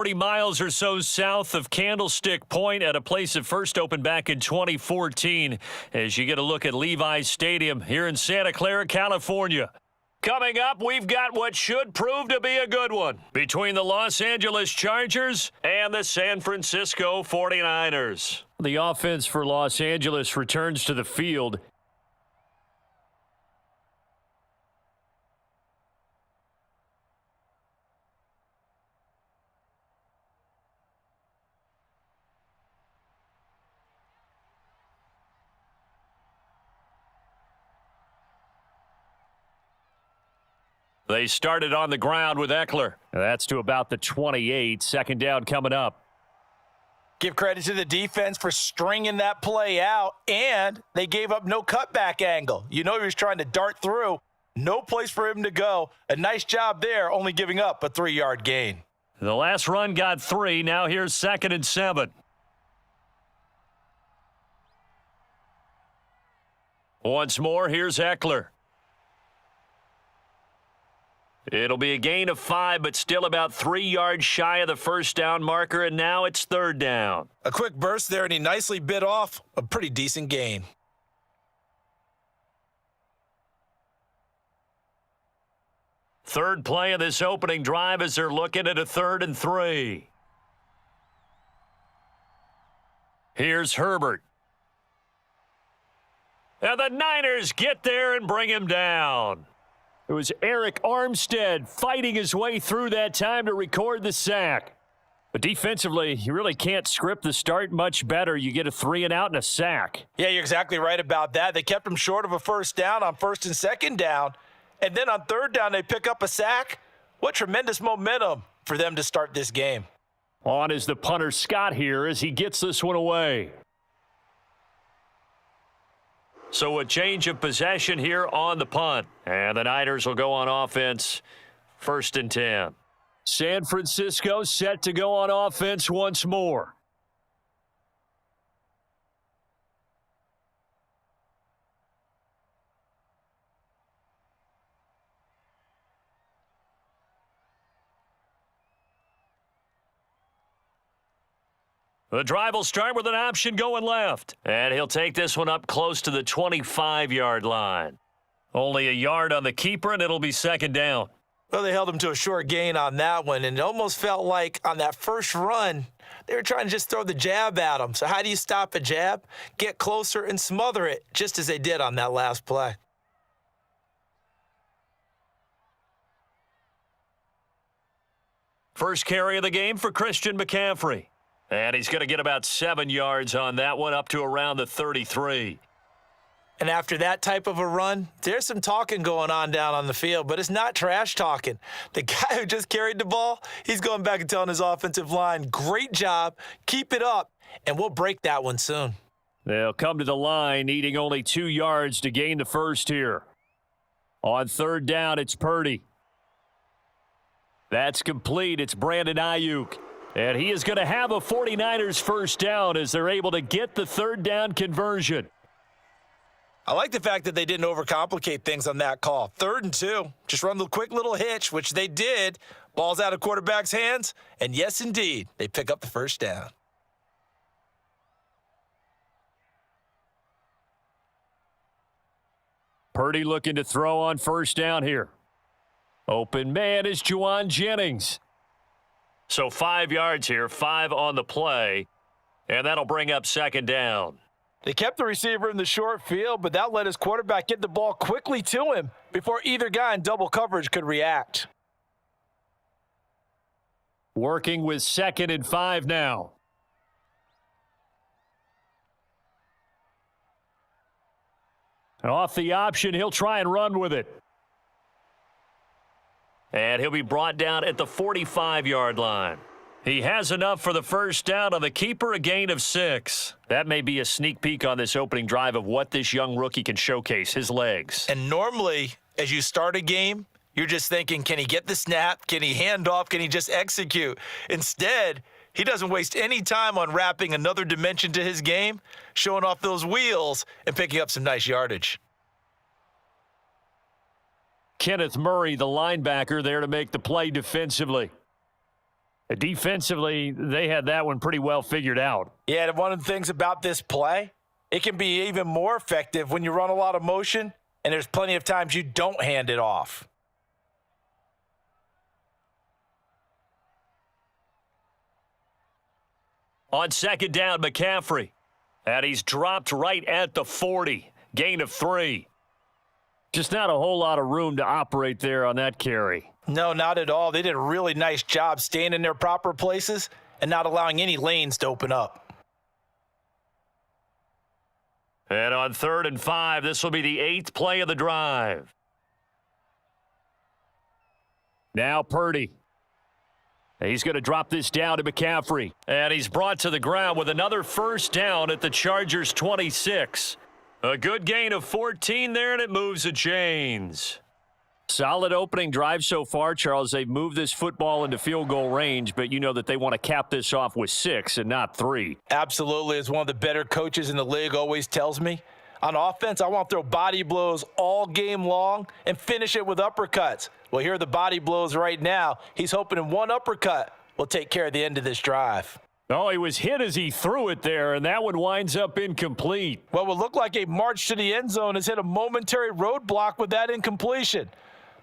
40 miles or so south of Candlestick Point at a place that first opened back in 2014 as you get a look at Levi's Stadium here in Santa Clara, California. Coming up, we've got what should prove to be a good one between the Los Angeles Chargers and the San Francisco 49ers. The offense for Los Angeles returns to the field. They started on the ground with Eckler. That's to about the 28. Second down coming up. Give credit to the defense for stringing that play out, and they gave up no cutback angle. You know he was trying to dart through. No place for him to go. A nice job there, only giving up a 3-yard gain. The last run got 3. Now here's 2nd and 7. Once more, here's Eckler. It'll be a gain of 5, but still about 3 yards shy of the first down marker, and now it's 3rd down. A quick burst there, and he nicely bit off a pretty decent gain. Third play of this opening drive as they're looking at a 3rd and 3. Here's Herbert. And the Niners get there and bring him down. It was Eric Armstead fighting his way through that time to record the sack. But defensively, you really can't script the start much better. You get a 3 and out and a sack. Yeah, you're exactly right about that. They kept him short of a first down on 1st and 2nd down. And then on 3rd down, they pick up a sack. What tremendous momentum for them to start this game. On is the punter Scott here as he gets this one away. So a change of possession here on the punt. And the Niners will go on offense, 1st and 10. San Francisco set to go on offense once more. The drive will start with an option going left. And he'll take this one up close to the 25-yard line. Only a yard on the keeper, and it'll be 2nd down. Well, they held him to a short gain on that one, and it almost felt like on that first run, they were trying to just throw the jab at him. So how do you stop a jab? Get closer and smother it, just as they did on that last play. First carry of the game for Christian McCaffrey. And he's going to get about 7 yards on that one, up to around the 33. And after that type of a run, there's some talking going on down on the field, but it's not trash talking. The guy who just carried the ball, he's going back and telling his offensive line, great job, keep it up, and we'll break that one soon. They'll come to the line, needing only 2 yards to gain the first here. On 3rd down, it's Purdy. That's complete. It's Brandon Ayuk. And he is going to have a 49ers first down as they're able to get the 3rd down conversion. I like the fact that they didn't overcomplicate things on that call. 3rd and 2. Just run the quick little hitch, which they did. Ball's out of quarterback's hands. And yes, indeed, they pick up the first down. Purdy looking to throw on 1st down here. Open man is Juwan Jennings. So 5 yards here, 5 on the play, and that'll bring up 2nd down. They kept the receiver in the short field, but that let his quarterback get the ball quickly to him before either guy in double coverage could react. Working with 2nd and 5 now. Off the option, he'll try and run with it. And he'll be brought down at the 45-yard line. He has enough for the first down on the keeper, a gain of 6. That may be a sneak peek on this opening drive of what this young rookie can showcase, his legs. And normally, as you start a game, you're just thinking, can he get the snap? Can he hand off? Can he just execute? Instead, he doesn't waste any time on wrapping another dimension to his game, showing off those wheels, and picking up some nice yardage. Kenneth Murray, the linebacker, there to make the play defensively. Defensively, they had that one pretty well figured out. Yeah, and one of the things about this play, it can be even more effective when you run a lot of motion, and there's plenty of times you don't hand it off. On second down, McCaffrey. And he's dropped right at the 40. Gain of 3. Just not a whole lot of room to operate there on that carry. No, not at all. They did a really nice job staying in their proper places and not allowing any lanes to open up. And on 3rd and 5, this will be the 8th play of the drive. Now Purdy. He's going to drop this down to McCaffrey. And he's brought to the ground with another first down at the Chargers' 26. A good gain of 14 there, and it moves the chains. Solid opening drive so far, Charles. They've moved this football into field goal range, but you know that they want to cap this off with 6 and not 3. Absolutely. As one of the better coaches in the league always tells me, on offense, I want to throw body blows all game long and finish it with uppercuts. Well, here are the body blows right now. He's hoping in one uppercut will take care of the end of this drive. Oh, he was hit as he threw it there, and that one winds up incomplete. What would look like a march to the end zone has hit a momentary roadblock with that incompletion.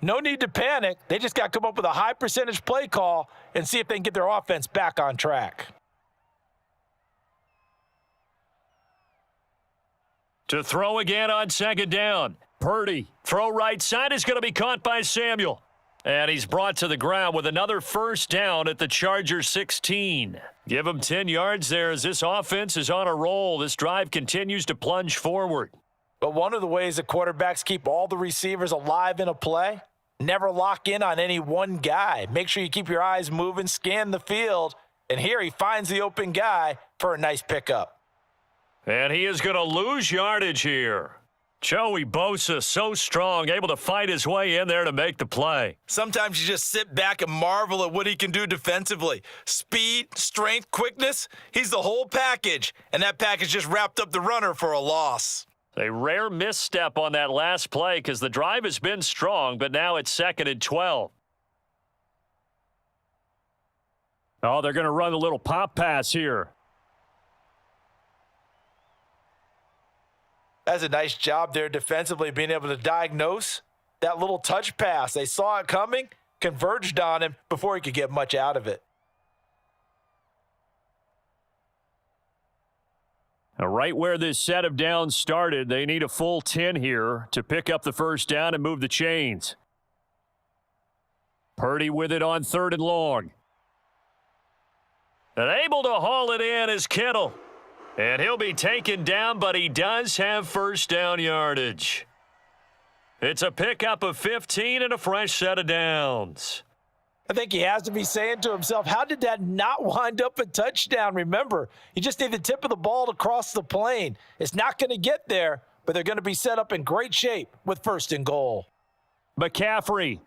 No need to panic. They just got to come up with a high percentage play call and see if they can get their offense back on track. To throw again on second down. Purdy. Throw right side is going to be caught by Samuel. And he's brought to the ground with another first down at the Chargers 16. Give him 10 yards there as this offense is on a roll. This drive continues to plunge forward. But one of the ways that quarterbacks keep all the receivers alive in a play, never lock in on any one guy. Make sure you keep your eyes moving, scan the field, and here he finds the open guy for a nice pickup. And he is going to lose yardage here. Joey Bosa, so strong, able to fight his way in there to make the play. Sometimes you just sit back and marvel at what he can do defensively. Speed, strength, quickness, he's the whole package. And that package just wrapped up the runner for a loss. A rare misstep on that last play because the drive has been strong, but now it's 2nd and 12. Oh, they're going to run a little pop pass here. That's a nice job there defensively, being able to diagnose that little touch pass. They saw it coming, converged on him before he could get much out of it. Now, right where this set of downs started, they need a full 10 here to pick up the first down and move the chains. Purdy with it on 3rd and long. And able to haul it in is Kittle. And he'll be taken down, but he does have first down yardage. It's a pickup of 15 and a fresh set of downs. I think he has to be saying to himself, how did that not wind up a touchdown? Remember, you just need the tip of the ball to cross the plane. It's not going to get there, but they're going to be set up in great shape with 1st and goal. McCaffrey.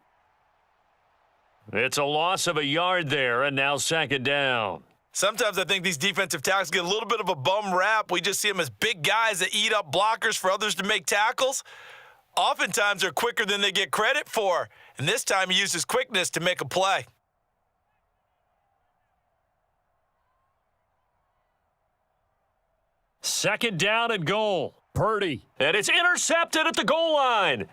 It's a loss of a yard there, and now 2nd down. Sometimes I think these defensive tackles get a little bit of a bum rap. We just see them as big guys that eat up blockers for others to make tackles. Oftentimes they're quicker than they get credit for. And this time he used his quickness to make a play. Second down and goal. Purdy. And it's intercepted at the goal line.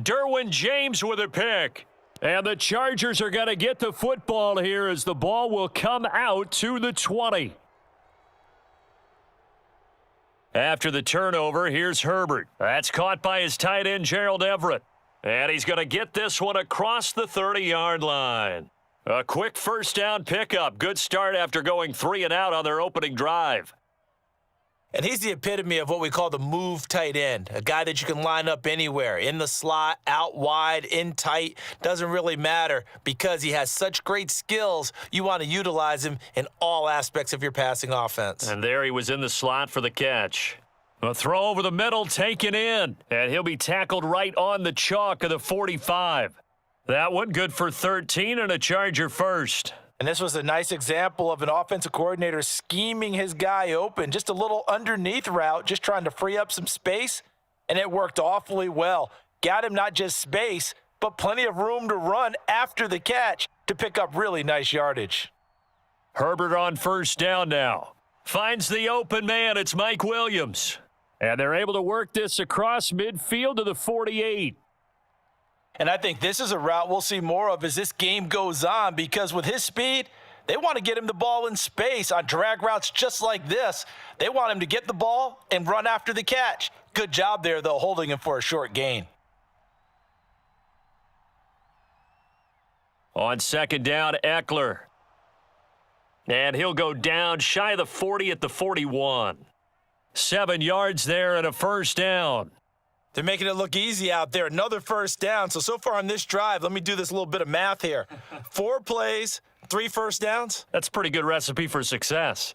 Derwin James with a pick. And the Chargers are going to get the football here as the ball will come out to the 20. After the turnover, here's Herbert. That's caught by his tight end, Gerald Everett. And he's going to get this one across the 30-yard line. A quick first down pickup. Good start after going 3 and out on their opening drive. And he's the epitome of what we call the move tight end, a guy that you can line up anywhere, in the slot, out wide, in tight, doesn't really matter because he has such great skills. You want to utilize him in all aspects of your passing offense. And there he was in the slot for the catch. A throw over the middle taken in, and he'll be tackled right on the chalk of the 45. That one good for 13 and a Charger first. And this was a nice example of an offensive coordinator scheming his guy open. Just a little underneath route, just trying to free up some space, and it worked awfully well. Got him not just space, but plenty of room to run after the catch to pick up really nice yardage. Herbert on first down now. Finds the open man. It's Mike Williams. And they're able to work this across midfield to the 48. And I think this is a route we'll see more of as this game goes on, because with his speed, they want to get him the ball in space on drag routes just like this. They want him to get the ball and run after the catch. Good job there, though, holding him for a short gain. On second down, Eckler. And he'll go down shy of the 40 at the 41. 7 yards there and a first down. They're making it look easy out there. Another first down. So far on this drive, let me do this little bit of math here. 4 plays, 3 first downs. That's a pretty good recipe for success.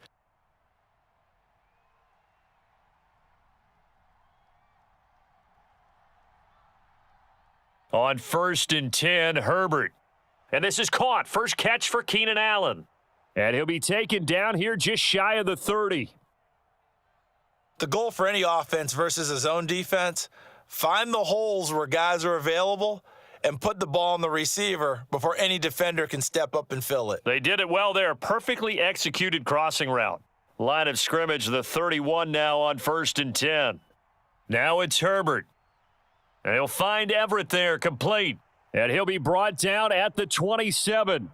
On 1st and 10, Herbert. And this is caught. First catch for Keenan Allen. And he'll be taken down here just shy of the 30. The goal for any offense versus his own defense, find the holes where guys are available and put the ball on the receiver before any defender can step up and fill it. They did it well there. Perfectly executed crossing route. Line of scrimmage, the 31 now on 1st and 10. Now it's Herbert. And he'll find Everett there, complete. And he'll be brought down at the 27.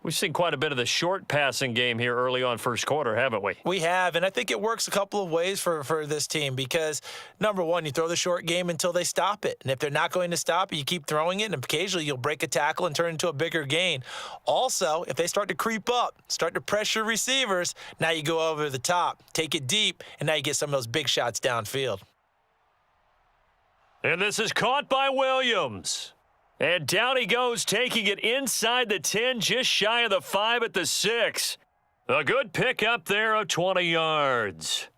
We've seen quite a bit of the short passing game here early on first quarter, haven't we? We have, and I think it works a couple of ways for this team because, number one, you throw the short game until they stop it. And if they're not going to stop it, you keep throwing it, and occasionally you'll break a tackle and turn it into a bigger gain. Also, if they start to creep up, start to pressure receivers, now you go over the top, take it deep, and now you get some of those big shots downfield. And this is caught by Williams. And down he goes, taking it inside the 10, just shy of the 5 at the 6. A good pick up there of 20 yards.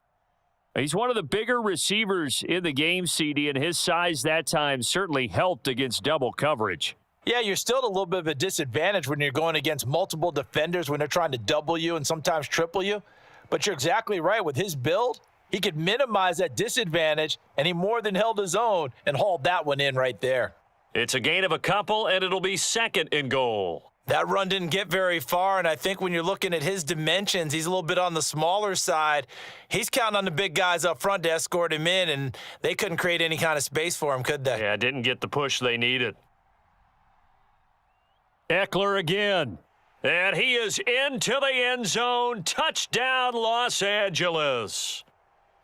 He's one of the bigger receivers in the game, CD, and his size that time certainly helped against double coverage. Yeah, you're still at a little bit of a disadvantage when you're going against multiple defenders when they're trying to double you and sometimes triple you. But you're exactly right. With his build, he could minimize that disadvantage, and he more than held his own and hauled that one in right there. It's a gain of a couple, and it'll be 2nd and goal. That run didn't get very far, and I think when you're looking at his dimensions, he's a little bit on the smaller side. He's counting on the big guys up front to escort him in, and they couldn't create any kind of space for him, could they? Yeah, didn't get the push they needed. Eckler again. And he is into the end zone. Touchdown, Los Angeles.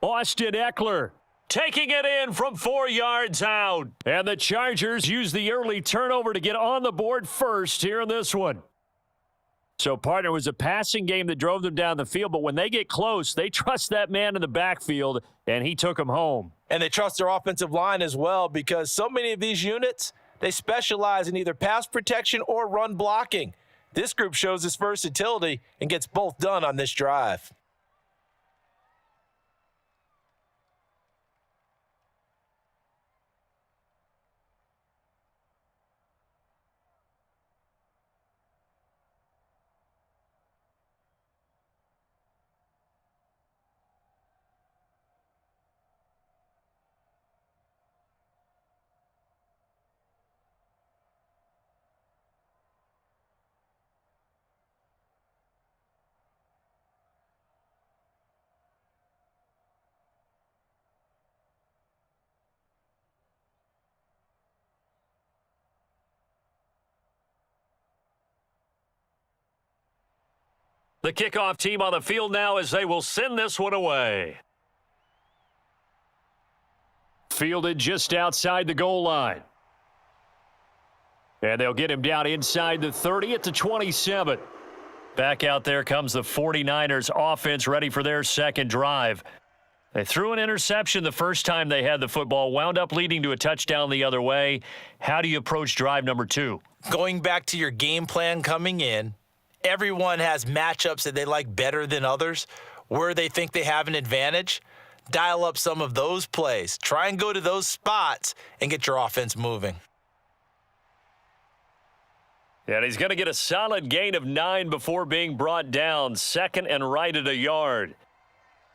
Austin Eckler taking it in from 4 yards out. And the Chargers use the early turnover to get on the board first here in this one. So, partner, it was a passing game that drove them down the field, but when they get close, they trust that man in the backfield, and he took them home. And they trust their offensive line as well because so many of these units, they specialize in either pass protection or run blocking. This group shows its versatility and gets both done on this drive. The kickoff team on the field now as they will send this one away. Fielded just outside the goal line. And they'll get him down inside the 30 at the 27. Back out there comes the 49ers offense ready for their second drive. They threw an interception the first time they had the football, wound up leading to a touchdown the other way. How do you approach drive number 2? Going back to your game plan coming in, everyone has matchups that they like better than others, where they think they have an advantage. Dial up some of those plays. Try and go to those spots and get your offense moving. And he's going to get a solid gain of 9 before being brought down. 2nd and right at a yard.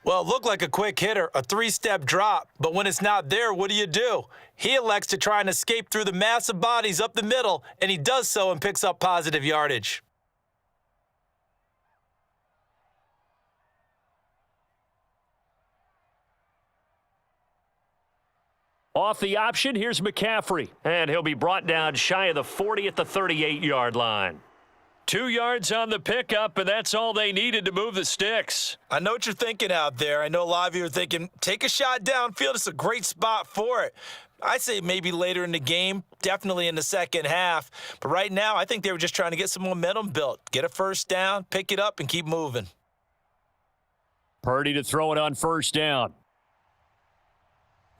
Well, it looked like a quick hitter, a 3-step drop, but when it's not there, what do? He elects to try and escape through the massive bodies up the middle, and he does so and picks up positive yardage. Off the option, here's McCaffrey. And he'll be brought down shy of the 40 at the 38-yard line. 2 yards on the pickup, and that's all they needed to move the sticks. I know what you're thinking out there. I know a lot of you are thinking, take a shot downfield. It's a great spot for it. I say maybe later in the game, definitely in the second half. But right now, I think they were just trying to get some momentum built. Get a first down, pick it up, and keep moving. Purdy to throw it on first down.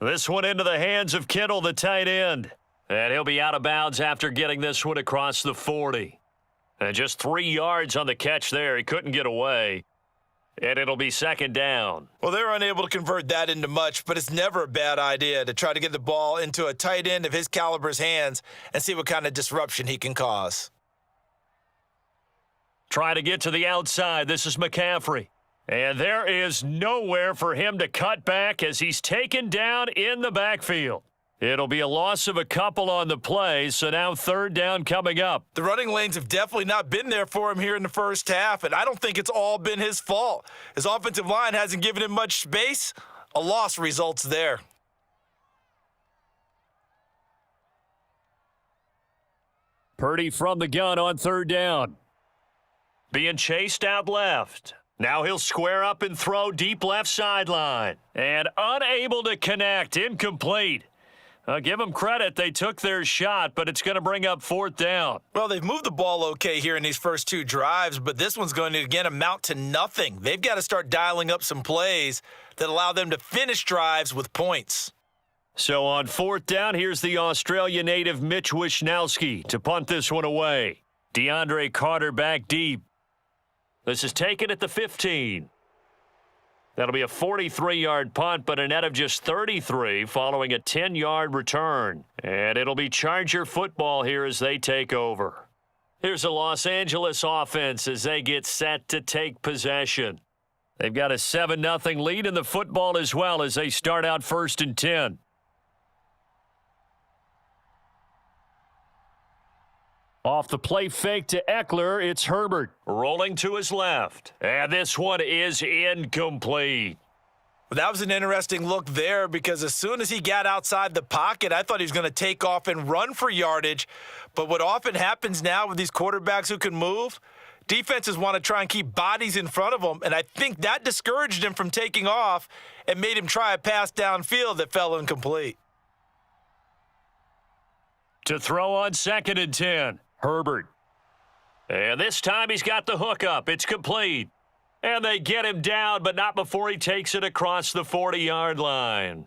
This one into the hands of Kittle, the tight end. And he'll be out of bounds after getting this one across the 40. And just 3 yards on the catch there. He couldn't get away. And it'll be second down. Well, they were unable to convert that into much, but it's never a bad idea to try to get the ball into a tight end of his caliber's hands and see what kind of disruption he can cause. Try to get to the outside. This is McCaffrey. And there is nowhere for him to cut back as he's taken down in the backfield. It'll be a loss of a couple on the play, so now third down coming up. The running lanes have definitely not been there for him here in the first half, and I don't think it's all been his fault. His offensive line hasn't given him much space. A loss results there. Purdy from the gun on third down. Being chased out left. Now he'll square up and throw deep left sideline. And unable to connect, incomplete. Give them credit, they took their shot, but it's going to bring up fourth down. Well, they've moved the ball okay here in these first 2 drives, but this one's going to, again, amount to nothing. They've got to start dialing up some plays that allow them to finish drives with points. So on fourth down, here's the Australia native Mitch Wishnowsky to punt this one away. DeAndre Carter back deep. This is taken at the 15. That'll be a 43-yard punt, but a net of just 33 following a 10-yard return. And it'll be Charger football here as they take over. Here's a Los Angeles offense as they get set to take possession. They've got a 7-0 lead in the football as well as they start out 1st and 10. Off the play fake to Eckler, it's Herbert. Rolling to his left. And this one is incomplete. Well, that was an interesting look there because as soon as he got outside the pocket, I thought he was going to take off and run for yardage. But what often happens now with these quarterbacks who can move, defenses want to try and keep bodies in front of them. And I think that discouraged him from taking off and made him try a pass downfield that fell incomplete. To throw on 2nd and 10. Herbert. And this time he's got the hook up. It's complete. And they get him down, but not before he takes it across the 40-yard line.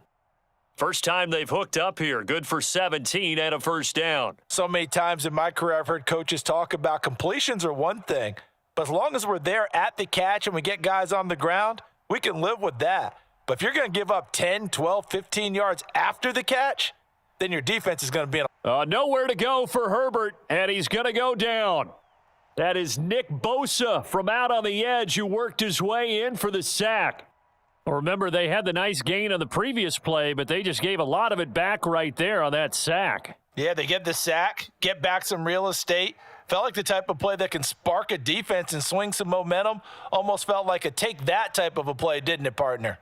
First time they've hooked up here. Good for 17 and a first down. So many times in my career I've heard coaches talk about completions are one thing, but as long as we're there at the catch and we get guys on the ground, we can live with that. But if you're going to give up 10, 12, 15 yards after the catch, then your defense is going to be in nowhere to go for Herbert, and he's going to go down. That is Nick Bosa from out on the edge who worked his way in for the sack. Remember, they had the nice gain on the previous play, but they just gave a lot of it back right there on that sack. Yeah, they get the sack, get back some real estate. Felt like the type of play that can spark a defense and swing some momentum. Almost felt like a take that type of a play, didn't it, partner?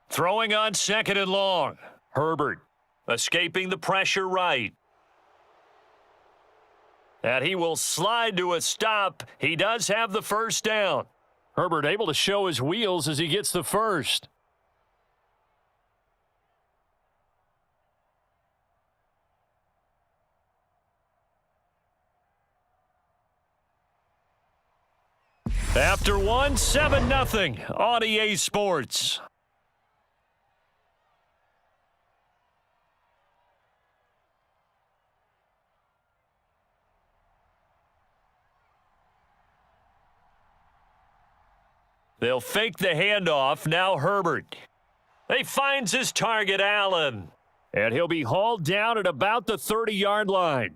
Throwing on 2nd and long. Herbert escaping the pressure right. And he will slide to a stop. He does have the first down. Herbert able to show his wheels as he gets the first. After one, 7-0 on EA Sports. They'll fake the handoff. Now Herbert. He finds his target, Allen. And he'll be hauled down at about the 30-yard line.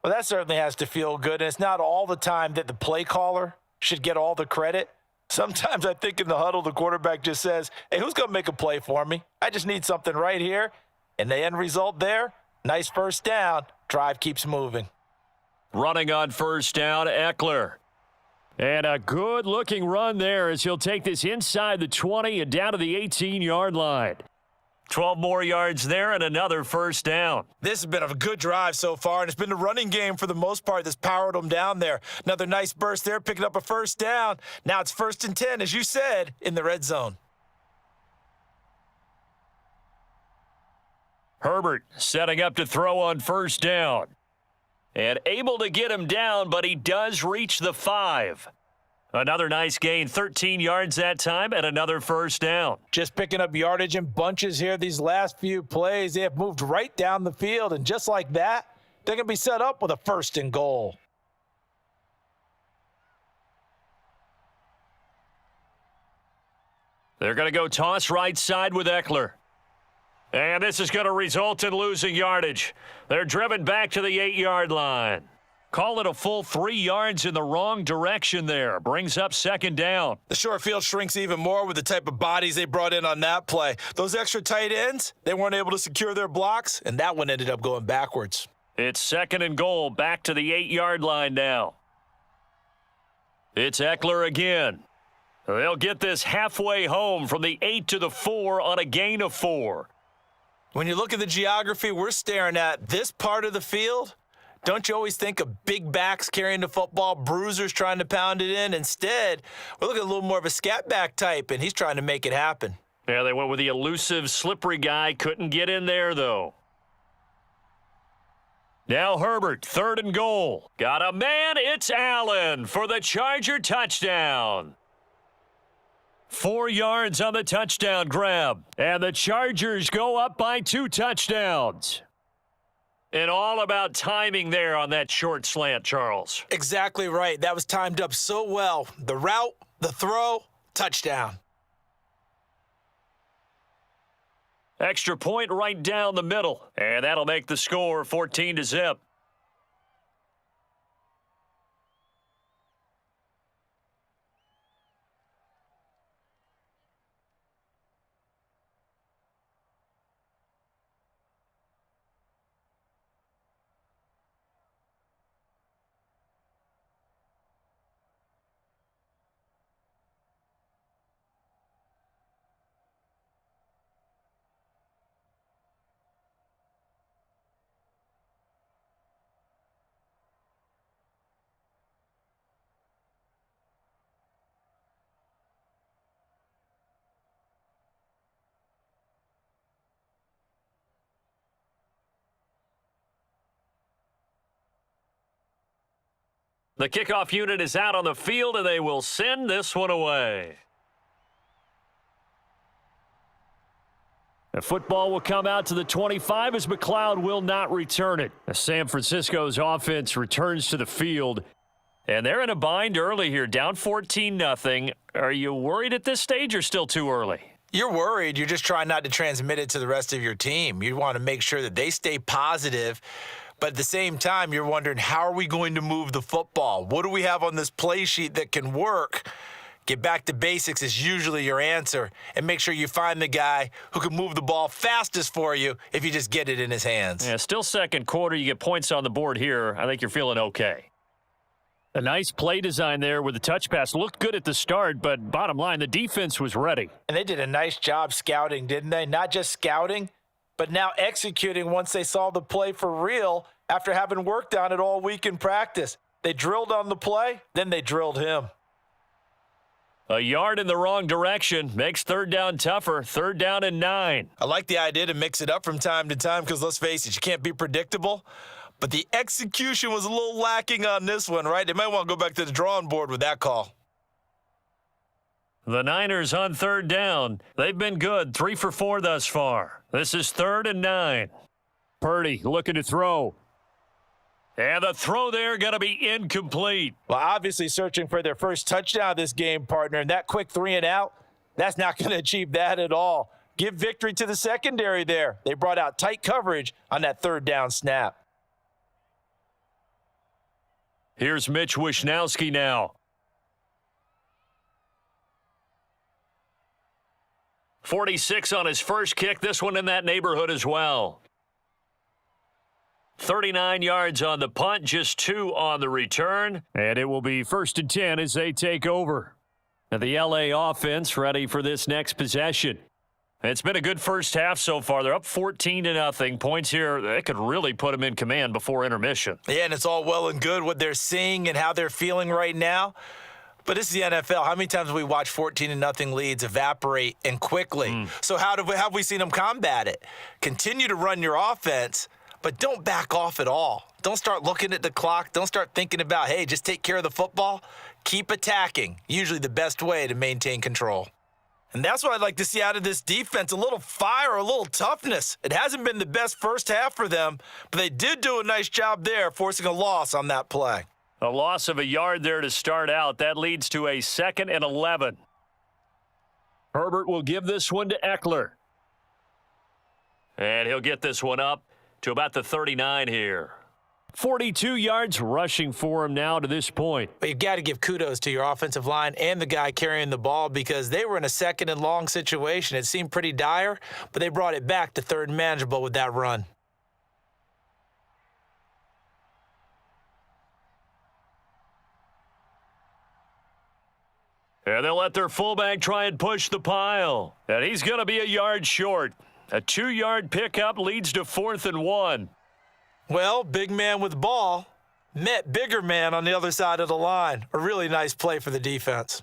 Well, that certainly has to feel good. And it's not all the time that the play caller should get all the credit. Sometimes I think in the huddle, the quarterback just says, hey, who's going to make a play for me? I just need something right here. And the end result there, nice first down. Drive keeps moving. Running on first down, Eckler. And a good-looking run there as he'll take this inside the 20 and down to the 18-yard line. 12 more yards there and another first down. This has been a good drive so far, and it's been the running game for the most part that's powered them down there. Another nice burst there, picking up a first down. Now it's 1st and 10, as you said, in the red zone. Herbert setting up to throw on first down. And able to get him down, but he does reach the 5. Another nice gain, 13 yards that time, and another first down. Just picking up yardage in bunches here these last few plays. They have moved right down the field, and just like that, they're going to be set up with a 1st and goal. They're going to go toss right side with Eckler. And this is going to result in losing yardage. They're driven back to the 8-yard line. Call it a full 3 yards in the wrong direction there. Brings up 2nd down. The short field shrinks even more with the type of bodies they brought in on that play. Those extra tight ends, they weren't able to secure their blocks, and that one ended up going backwards. It's 2nd and goal, back to the 8-yard line now. It's Eckler again. They'll get this halfway home from the 8 to the 4 on a gain of 4. When you look at the geography we're staring at, this part of the field, don't you always think of big backs carrying the football, bruisers trying to pound it in? Instead, we're looking at a little more of a scat back type, and he's trying to make it happen. Yeah, they went with the elusive, slippery guy. Couldn't get in there, though. Now Herbert, 3rd and goal. Got a man, it's Allen for the Charger touchdown. 4 yards on the touchdown grab. And the Chargers go up by 2 touchdowns. And all about timing there on that short slant, Charles. Exactly right. That was timed up so well. The route, the throw, touchdown. Extra point right down the middle. And that'll make the score 14-0. The kickoff unit is out on the field, and they will send this one away. The football will come out to the 25 as McLeod will not return it. San Francisco's offense returns to the field, and they're in a bind early here, down 14-0. Are you worried at this stage or still too early? You're worried. You're just trying not to transmit it to the rest of your team. You want to make sure that they stay positive. But at the same time, you're wondering, how are we going to move the football? What do we have on this play sheet that can work? Get back to basics is usually your answer. And make sure you find the guy who can move the ball fastest for you if you just get it in his hands. Yeah, still second quarter. You get points on the board here. I think you're feeling okay. A nice play design there with the touch pass. Looked good at the start, but bottom line, the defense was ready. And they did a nice job scouting, didn't they? Not just scouting, but now executing once they saw the play for real after having worked on it all week in practice. They drilled on the play, then they drilled him. A yard in the wrong direction makes 3rd down tougher. 3rd down and 9. I like the idea to mix it up from time to time because, let's face it, you can't be predictable. But the execution was a little lacking on this one, right? They might want to go back to the drawing board with that call. The Niners on 3rd down. They've been good, 3 for 4 thus far. This is 3rd and 9. Purdy looking to throw. And the throw there going to be incomplete. Well, obviously searching for their first touchdown this game, partner, and that quick 3 and out, that's not going to achieve that at all. Give victory to the secondary there. They brought out tight coverage on that 3rd down snap. Here's Mitch Wishnowski now. 46 on his first kick. This one in that neighborhood as well. 39 yards on the punt, just 2 on the return. And it will be 1st and 10 as they take over. And the LA offense ready for this next possession. It's been a good first half so far. They're up 14-0. Points here, that could really put them in command before intermission. Yeah, and it's all well and good what they're seeing and how they're feeling right now. But this is the NFL. How many times have we watched 14-0 leads evaporate and quickly? So how have we seen them combat it? Continue to run your offense, but don't back off at all. Don't start looking at the clock. Don't start thinking about, hey, just take care of the football. Keep attacking. Usually the best way to maintain control. And that's what I'd like to see out of this defense, a little fire, a little toughness. It hasn't been the best first half for them, but they did do a nice job there, forcing a loss on that play. A loss of a yard there to start out. That leads to a 2nd and 11. Herbert will give this one to Eckler. And he'll get this one up to about the 39 here. 42 yards rushing for him now to this point. But you've got to give kudos to your offensive line and the guy carrying the ball because they were in a 2nd and long situation. It seemed pretty dire, but they brought it back to 3rd and manageable with that run. And they'll let their fullback try and push the pile. And he's going to be a yard short. A 2-yard pickup leads to 4th and 1. Well, big man with ball met bigger man on the other side of the line. A really nice play for the defense.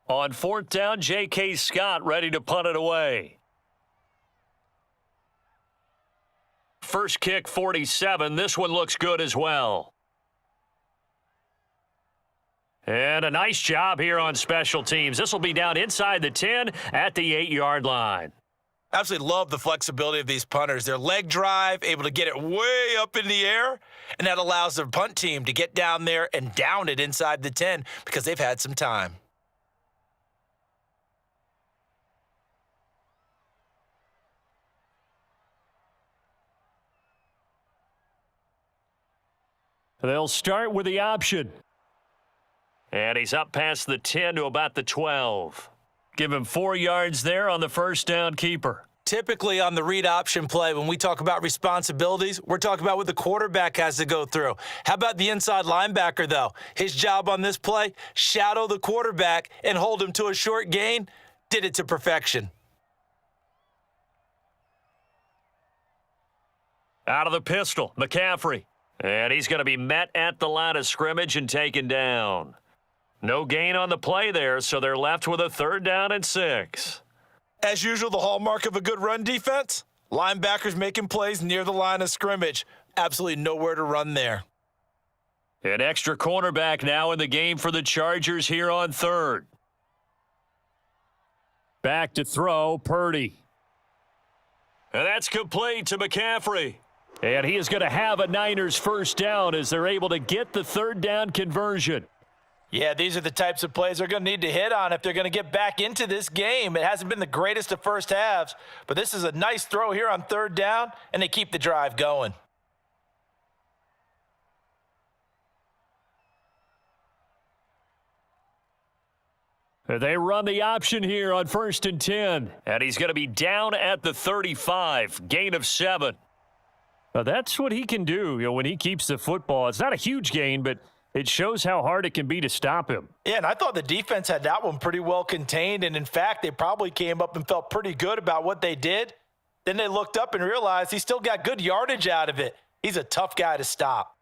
On 4th down, J.K. Scott ready to punt it away. First kick, 47. This one looks good as well. And a nice job here on special teams. This will be down inside the 10 at the 8-yard line. Absolutely love the flexibility of these punters. Their leg drive, able to get it way up in the air, and that allows their punt team to get down there and down it inside the 10 because they've had some time. They'll start with the option. And he's up past the 10 to about the 12. Give him 4 yards there on the first down keeper. Typically on the read option play, when we talk about responsibilities, we're talking about what the quarterback has to go through. How about the inside linebacker, though? His job on this play, shadow the quarterback and hold him to a short gain. Did it to perfection. Out of the pistol, McCaffrey. And he's going to be met at the line of scrimmage and taken down. No gain on the play there, so they're left with a 3rd down and 6. As usual, the hallmark of a good run defense, linebackers making plays near the line of scrimmage. Absolutely nowhere to run there. An extra cornerback now in the game for the Chargers here on 3rd. Back to throw, Purdy. And that's complete to McCaffrey. And he is going to have a Niners first down as they're able to get the 3rd down conversion. Yeah, these are the types of plays they're going to need to hit on if they're going to get back into this game. It hasn't been the greatest of first halves, but this is a nice throw here on 3rd down, and they keep the drive going. They run the option here on 1st and 10. And he's going to be down at the 35, gain of 7. That's what he can do, when he keeps the football. It's not a huge gain, but it shows how hard it can be to stop him. Yeah, and I thought the defense had that one pretty well contained, and in fact, they probably came up and felt pretty good about what they did. Then they looked up and realized he still got good yardage out of it. He's a tough guy to stop.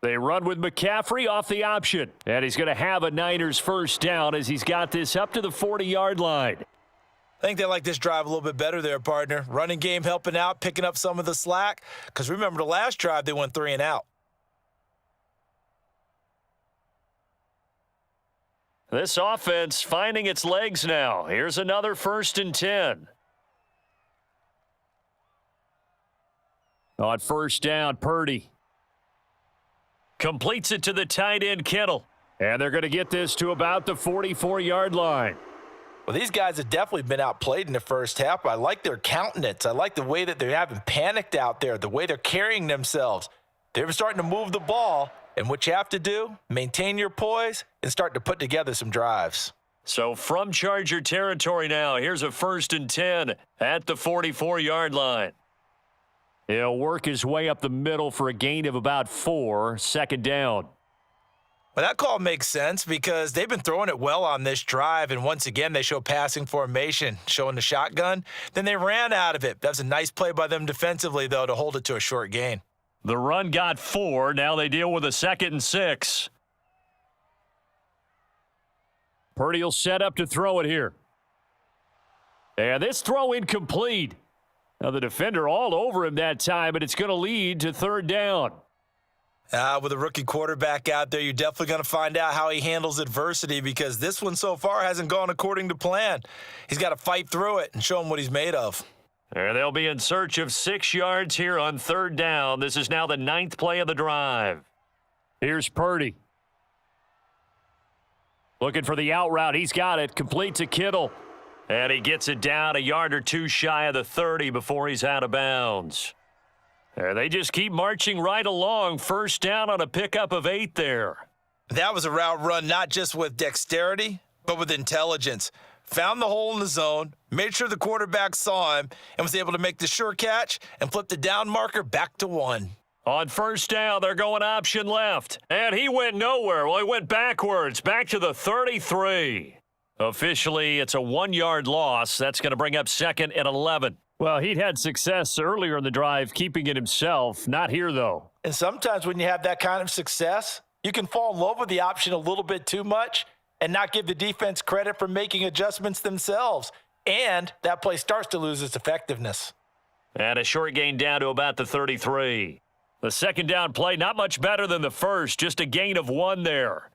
They run with McCaffrey off the option, and he's going to have a Niners first down as he's got this up to the 40-yard line. I think they like this drive a little bit better there, partner. Running game helping out, picking up some of the slack, because remember the last drive they went 3 and out. This offense finding its legs now. Here's another 1st and 10. On 1st down, Purdy completes it to the tight end, Kittle. And they're going to get this to about the 44-yard line. Well, these guys have definitely been outplayed in the first half. I like their countenance. I like the way that they haven't panicked out there, the way they're carrying themselves. They're starting to move the ball. And what you have to do, maintain your poise and start to put together some drives. So from Charger territory now, here's a 1st and 10 at the 44-yard line. He'll work his way up the middle for a gain of about 4, 2nd down. Well, that call makes sense because they've been throwing it well on this drive, and once again, they show passing formation, showing the shotgun. Then they ran out of it. That was a nice play by them defensively, though, to hold it to a short gain. The run got 4. Now they deal with a 2nd and 6. Purdy will set up to throw it here. And this throw incomplete. Now the defender all over him that time, but it's going to lead to 3rd down. With a rookie quarterback out there, you're definitely going to find out how he handles adversity because this one so far hasn't gone according to plan. He's got to fight through it and show him what he's made of. And they'll be in search of 6 yards here on 3rd down. This is now the 9th play of the drive. Here's Purdy. Looking for the out route. He's got it. Complete to Kittle. And he gets it down a yard or 2 shy of the 30 before he's out of bounds. And they just keep marching right along. 1st down on a pickup of 8 there. That was a route run not just with dexterity, but with intelligence. Found the hole in the zone, made sure the quarterback saw him, and was able to make the sure catch and flip the down marker back to 1. On 1st down, they're going option left. And he went nowhere. Well, he went backwards, back to the 33. Officially, it's a 1-yard loss. That's going to bring up 2nd and 11. Well, he'd had success earlier in the drive keeping it himself. Not here, though. And sometimes when you have that kind of success, you can fall in love with the option a little bit too much and not give the defense credit for making adjustments themselves. And that play starts to lose its effectiveness. And a short gain down to about the 33. The 2nd down play, not much better than the first, just a gain of 1 there.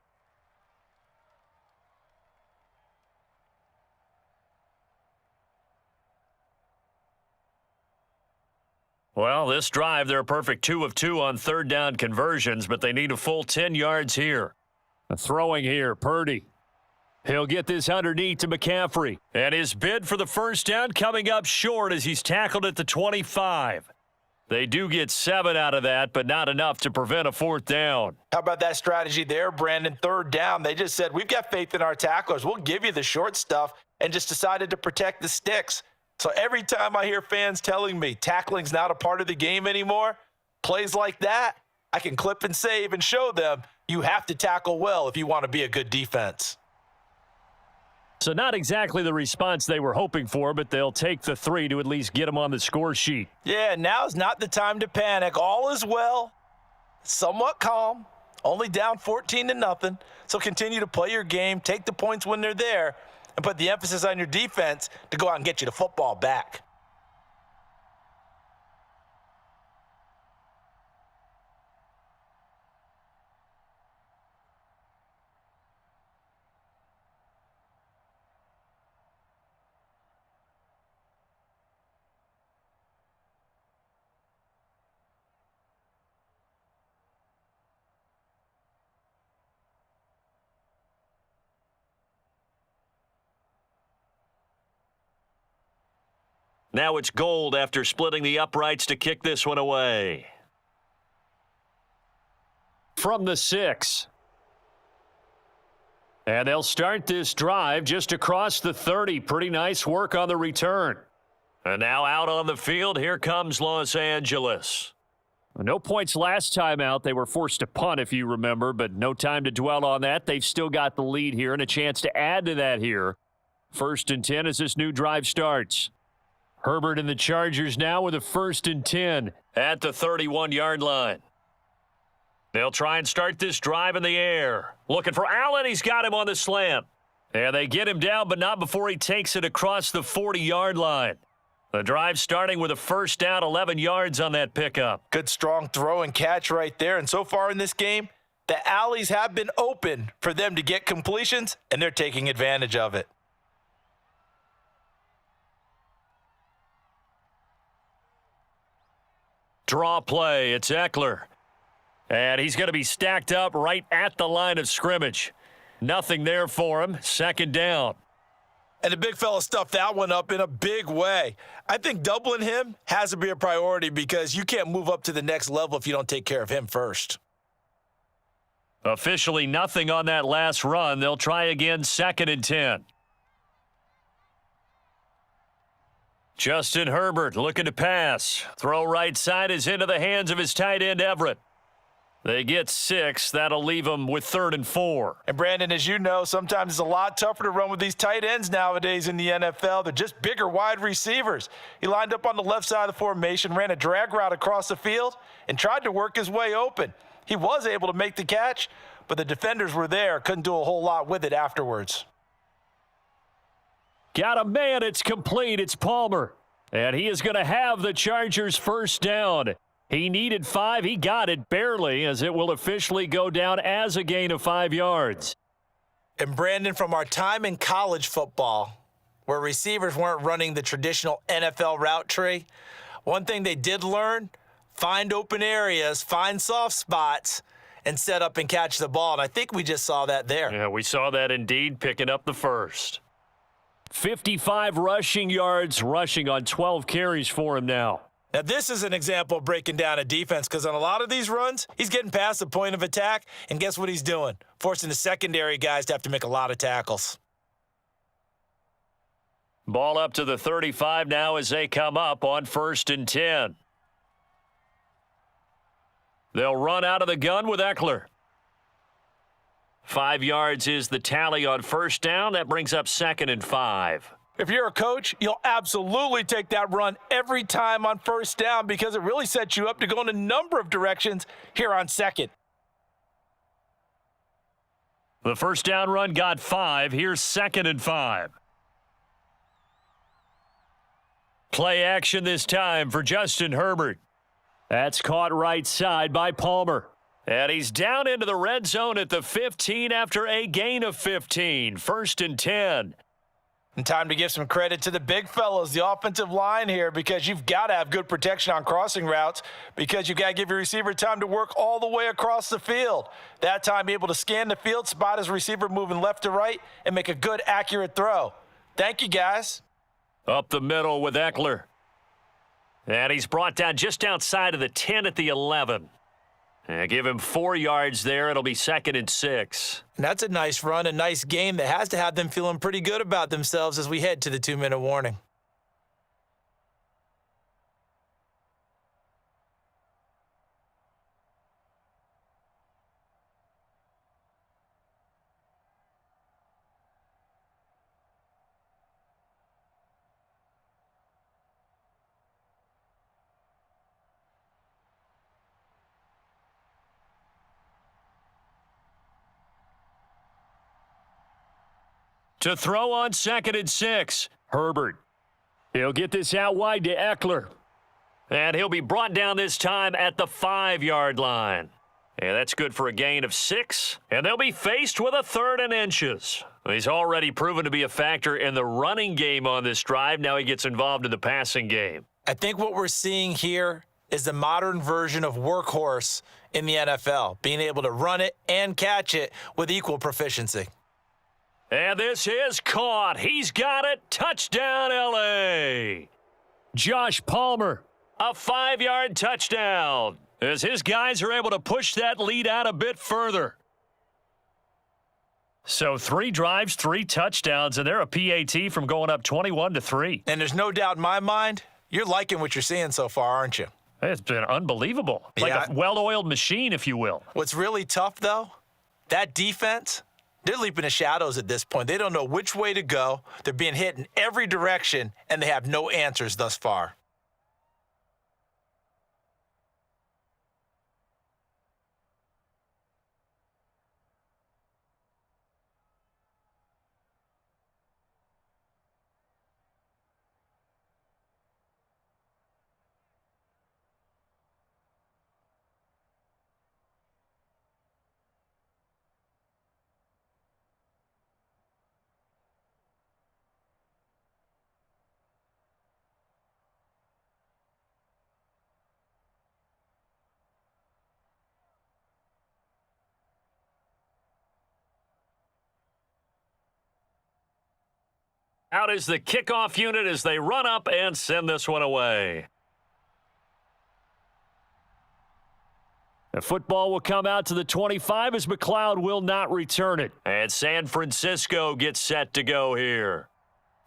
Well, this drive, they're a perfect 2 of 2 on 3rd down conversions, but they need a full 10 yards here. Throwing here, Purdy. He'll get this underneath to McCaffrey. And his bid for the 1st down coming up short as he's tackled at the 25. They do get 7 out of that, but not enough to prevent a 4th down. How about that strategy there, Brandon? 3rd down, they just said, we've got faith in our tacklers. We'll give you the short stuff, and just decided to protect the sticks. So every time I hear fans telling me tackling's not a part of the game anymore, plays like that, I can clip and save and show them you have to tackle well if you want to be a good defense. So not exactly the response they were hoping for, but they'll take the 3 to at least get them on the score sheet. Yeah, now's not the time to panic. All is well, somewhat calm, only down 14-0. So continue to play your game, take the points when they're there, and put the emphasis on your defense to go out and get you the football back. Now it's Gold after splitting the uprights to kick this one away. From the 6. And they'll start this drive just across the 30. Pretty nice work on the return. And now out on the field, here comes Los Angeles. No points last time out. They were forced to punt, if you remember, but no time to dwell on that. They've still got the lead here and a chance to add to that here. 1st and 10 as this new drive starts. Herbert and the Chargers now with a 1st and 10 at the 31-yard line. They'll try and start this drive in the air. Looking for Allen. He's got him on the slant. And they get him down, but not before he takes it across the 40-yard line. The drive starting with a 1st down, 11 yards on that pickup. Good, strong throw and catch right there. And so far in this game, the alleys have been open for them to get completions, and they're taking advantage of it. Draw play. It's Eckler. And he's going to be stacked up right at the line of scrimmage. Nothing there for him. 2nd down. And the big fella stuffed that one up in a big way. I think doubling him has to be a priority because you can't move up to the next level if you don't take care of him first. Officially nothing on that last run. They'll try again, 2nd and 10. Justin Herbert looking to pass. Throw right side is into the hands of his tight end, Everett. They get 6. That'll leave them with 3rd and 4. And Brandon, as you know, sometimes it's a lot tougher to run with these tight ends nowadays in the NFL. They're just bigger wide receivers. He lined up on the left side of the formation, ran a drag route across the field, and tried to work his way open. He was able to make the catch, but the defenders were there, couldn't do a whole lot with it afterwards. Got a man, it's complete, it's Palmer. And he is going to have the Chargers' first down. He needed 5. He got it barely, as it will officially go down as a gain of 5 yards. And Brandon, from our time in college football, where receivers weren't running the traditional NFL route tree, one thing they did learn, find open areas, find soft spots, and set up and catch the ball. And I think we just saw that there. Yeah, we saw that indeed, picking up the first. 55 rushing yards, rushing on 12 carries for him now. Now, this is an example of breaking down a defense, because on a lot of these runs, he's getting past the point of attack, and guess what he's doing? Forcing the secondary guys to have to make a lot of tackles. Ball up to the 35 now as they come up on 1st and 10. They'll run out of the gun with Eckler. 5 yards is the tally on 1st down. That brings up 2nd and 5. If you're a coach, you'll absolutely take that run every time on 1st down, because it really sets you up to go in a number of directions here on 2nd. The 1st down run got 5. Here's 2nd and 5. Play action this time for Justin Herbert. That's caught right side by Palmer. And he's down into the red zone at the 15 after a gain of 15. 1st and 10. And time to give some credit to the big fellows, the offensive line here, because you've got to have good protection on crossing routes, because you've got to give your receiver time to work all the way across the field. That time, be able to scan the field, spot his receiver moving left to right, and make a good, accurate throw. Thank you, guys. Up the middle with Eckler. And he's brought down just outside of the 10 at the 11. And give him 4 yards there. It'll be 2nd and 6. And that's a nice run, a nice game that has to have them feeling pretty good about themselves as we head to the 2-minute warning. To throw on 2nd and 6, Herbert. He'll get this out wide to Eckler. And he'll be brought down this time at the 5-yard line. And that's good for a gain of 6. And they'll be faced with a 3rd and inches. He's already proven to be a factor in the running game on this drive. Now he gets involved in the passing game. I think what we're seeing here is the modern version of workhorse in the NFL, being able to run it and catch it with equal proficiency. And this is caught. He's got it. Touchdown, L.A. Josh Palmer, a 5-yard touchdown, as his guys are able to push that lead out a bit further. So 3 drives, 3 touchdowns, and they're a PAT from going up 21-3. And there's no doubt in my mind, you're liking what you're seeing so far, aren't you? It's been unbelievable. Like a well-oiled machine, if you will. What's really tough, though, that defense, they're leaping the shadows at this point. They don't know which way to go. They're being hit in every direction, and they have no answers thus far. Out is the kickoff unit as they run up and send this one away. The football will come out to the 25 as McLeod will not return it. And San Francisco gets set to go here.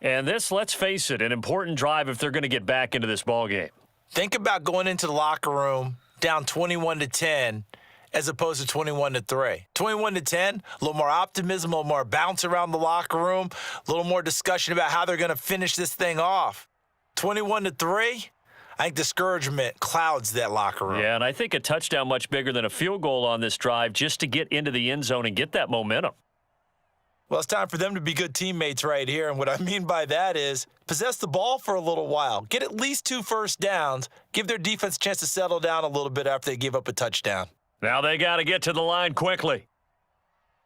And this, let's face it, an important drive if they're going to get back into this ballgame. Think about going into the locker room down 21-10 as opposed to 21-3. 21-10, a little more optimism, a little more bounce around the locker room, a little more discussion about how they're going to finish this thing off. 21-3, I think discouragement clouds that locker room. Yeah, and I think a touchdown much bigger than a field goal on this drive just to get into the end zone and get that momentum. Well, it's time for them to be good teammates right here, and what I mean by that is possess the ball for a little while, get at least 2 first downs, give their defense a chance to settle down a little bit after they give up a touchdown. Now they got to get to the line quickly.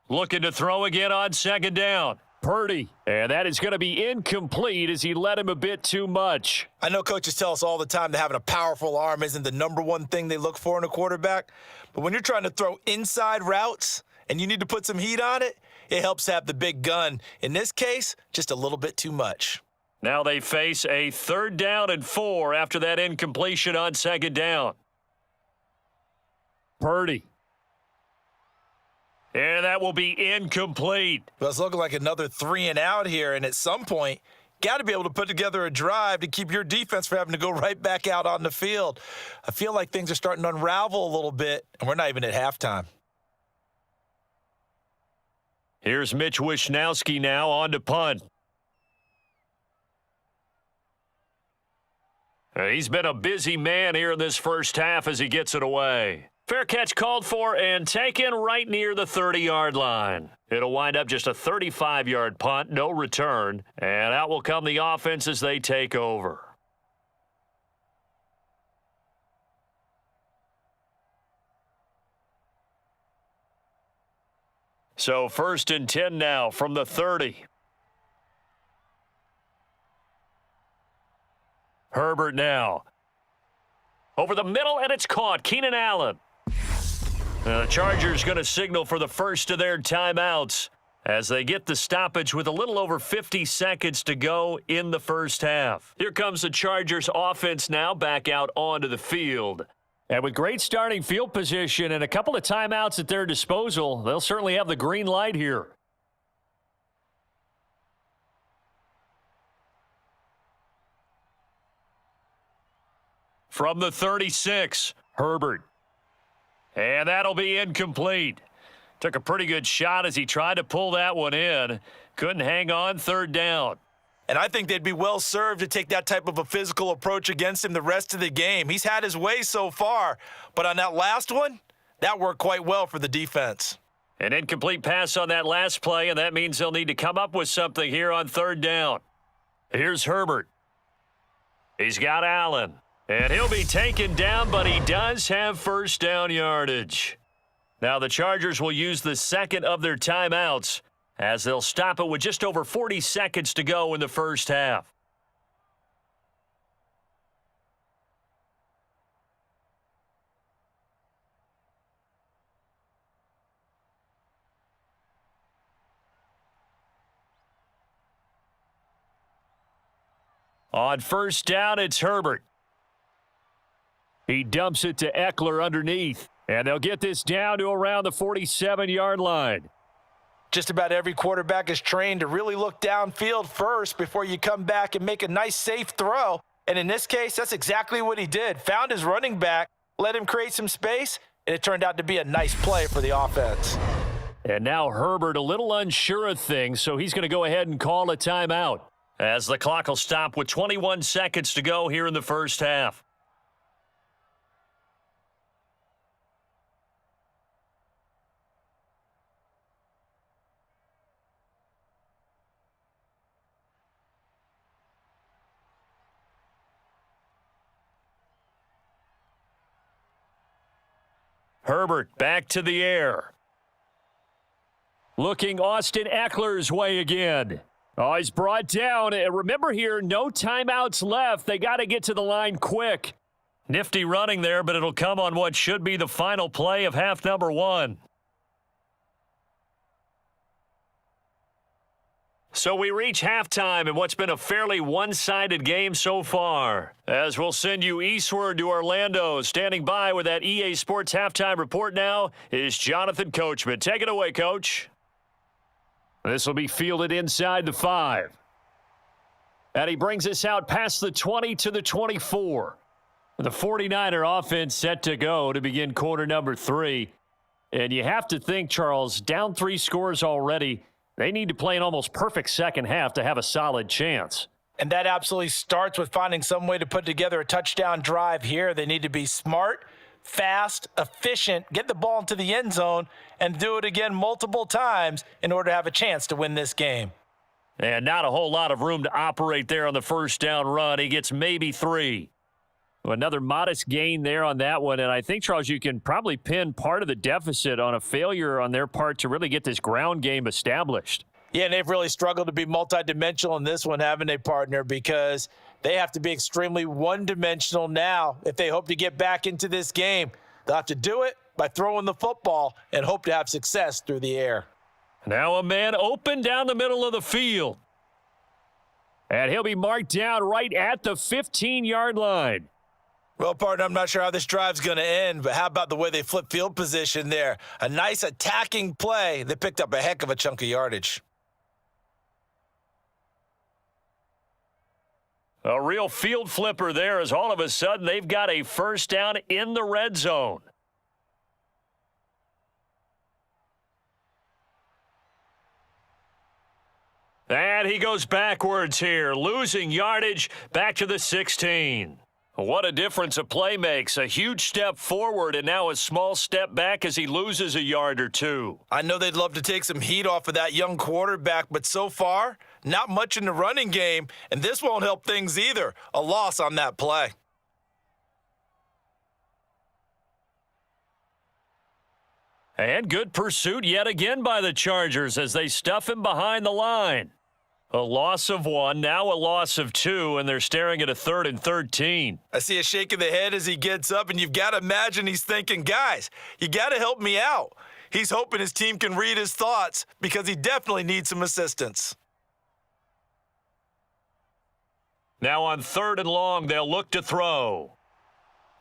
Looking to throw again on second down. Purdy, and that is going to be incomplete as he led him a bit too much. I know coaches tell us all the time that having a powerful arm isn't the number one thing they look for in a quarterback, but when you're trying to throw inside routes and you need to put some heat on it, it helps have the big gun. In this case, just a little bit too much. Now they face a 3rd down and 4 after that incompletion on second down. Purdy. And that will be incomplete. Well, it's looking like another 3 and out here, and at some point, got to be able to put together a drive to keep your defense from having to go right back out on the field. I feel like things are starting to unravel a little bit, and we're not even at halftime. Here's Mitch Wishnowski now on to punt. He's been a busy man here in this first half as he gets it away. Fair catch called for and taken right near the 30-yard line. It'll wind up just a 35-yard punt, no return, and out will come the offense as they take over. So 1st and 10 now from the 30. Herbert now. Over the middle, and it's caught. Keenan Allen. The Chargers going to signal for the first of their timeouts as they get the stoppage with a little over 50 seconds to go in the first half. Here comes the Chargers offense now back out onto the field. And with great starting field position and a couple of timeouts at their disposal, they'll certainly have the green light here. From the 36, Herbert. And that'll be incomplete. Took a pretty good shot as he tried to pull that one in. Couldn't hang on, 3rd down. And I think they'd be well served to take that type of a physical approach against him the rest of the game. He's had his way so far, but on that last one, that worked quite well for the defense. An incomplete pass on that last play, and that means they'll need to come up with something here on 3rd down. Here's Herbert. He's got Allen, and he'll be taken down, but he does have first down yardage. Now the Chargers will use the second of their timeouts as they'll stop it with just over 40 seconds to go in the first half. On 1st down, it's Herbert. He dumps it to Eckler underneath, and they'll get this down to around the 47-yard line. Just about every quarterback is trained to really look downfield first before you come back and make a nice, safe throw. And in this case, that's exactly what he did. Found his running back, let him create some space, and it turned out to be a nice play for the offense. And now Herbert a little unsure of things, so he's going to go ahead and call a timeout as the clock will stop with 21 seconds to go here in the first half. Herbert back to the air. Looking Austin Eckler's way again. Oh, he's brought down. And remember here, no timeouts left. They got to get to the line quick. Nifty running there, but it'll come on what should be the final play of half number 1. So we reach halftime in what's been a fairly one-sided game so far. As we'll send you eastward to Orlando. Standing by with that EA Sports halftime report now is Jonathan Coachman. Take it away, Coach. This will be fielded inside the 5. And he brings us out past the 20 to the 24. The 49er offense set to go to begin quarter number 3. And you have to think, Charles, down 3 scores already, they need to play an almost perfect second half to have a solid chance. And that absolutely starts with finding some way to put together a touchdown drive here. They need to be smart, fast, efficient, get the ball into the end zone, and do it again multiple times in order to have a chance to win this game. And not a whole lot of room to operate there on the first down run. He gets maybe 3. Another modest gain there on that one. And I think, Charles, you can probably pin part of the deficit on a failure on their part to really get this ground game established. Yeah, and they've really struggled to be multidimensional in this one, haven't they, partner? Because they have to be extremely one-dimensional now if they hope to get back into this game. They'll have to do it by throwing the football and hope to have success through the air. Now a man open down the middle of the field. And he'll be marked down right at the 15-yard line. Well, partner, I'm not sure how this drive's going to end, but how about the way they flip field position there? A nice attacking play. They picked up a heck of a chunk of yardage. A real field flipper there as all of a sudden they've got a first down in the red zone. And he goes backwards here, losing yardage back to the 16. What a difference a play makes. A huge step forward and now a small step back as he loses a yard or 2. I know they'd love to take some heat off of that young quarterback, but so far, not much in the running game, and this won't help things either. A loss on that play. And good pursuit yet again by the Chargers as they stuff him behind the line. A loss of 1, now a loss of 2, and they're staring at a 3rd and 13. I see a shake of the head as he gets up, and you've got to imagine he's thinking, guys, you got to help me out. He's hoping his team can read his thoughts because he definitely needs some assistance. Now on 3rd and long, they'll look to throw.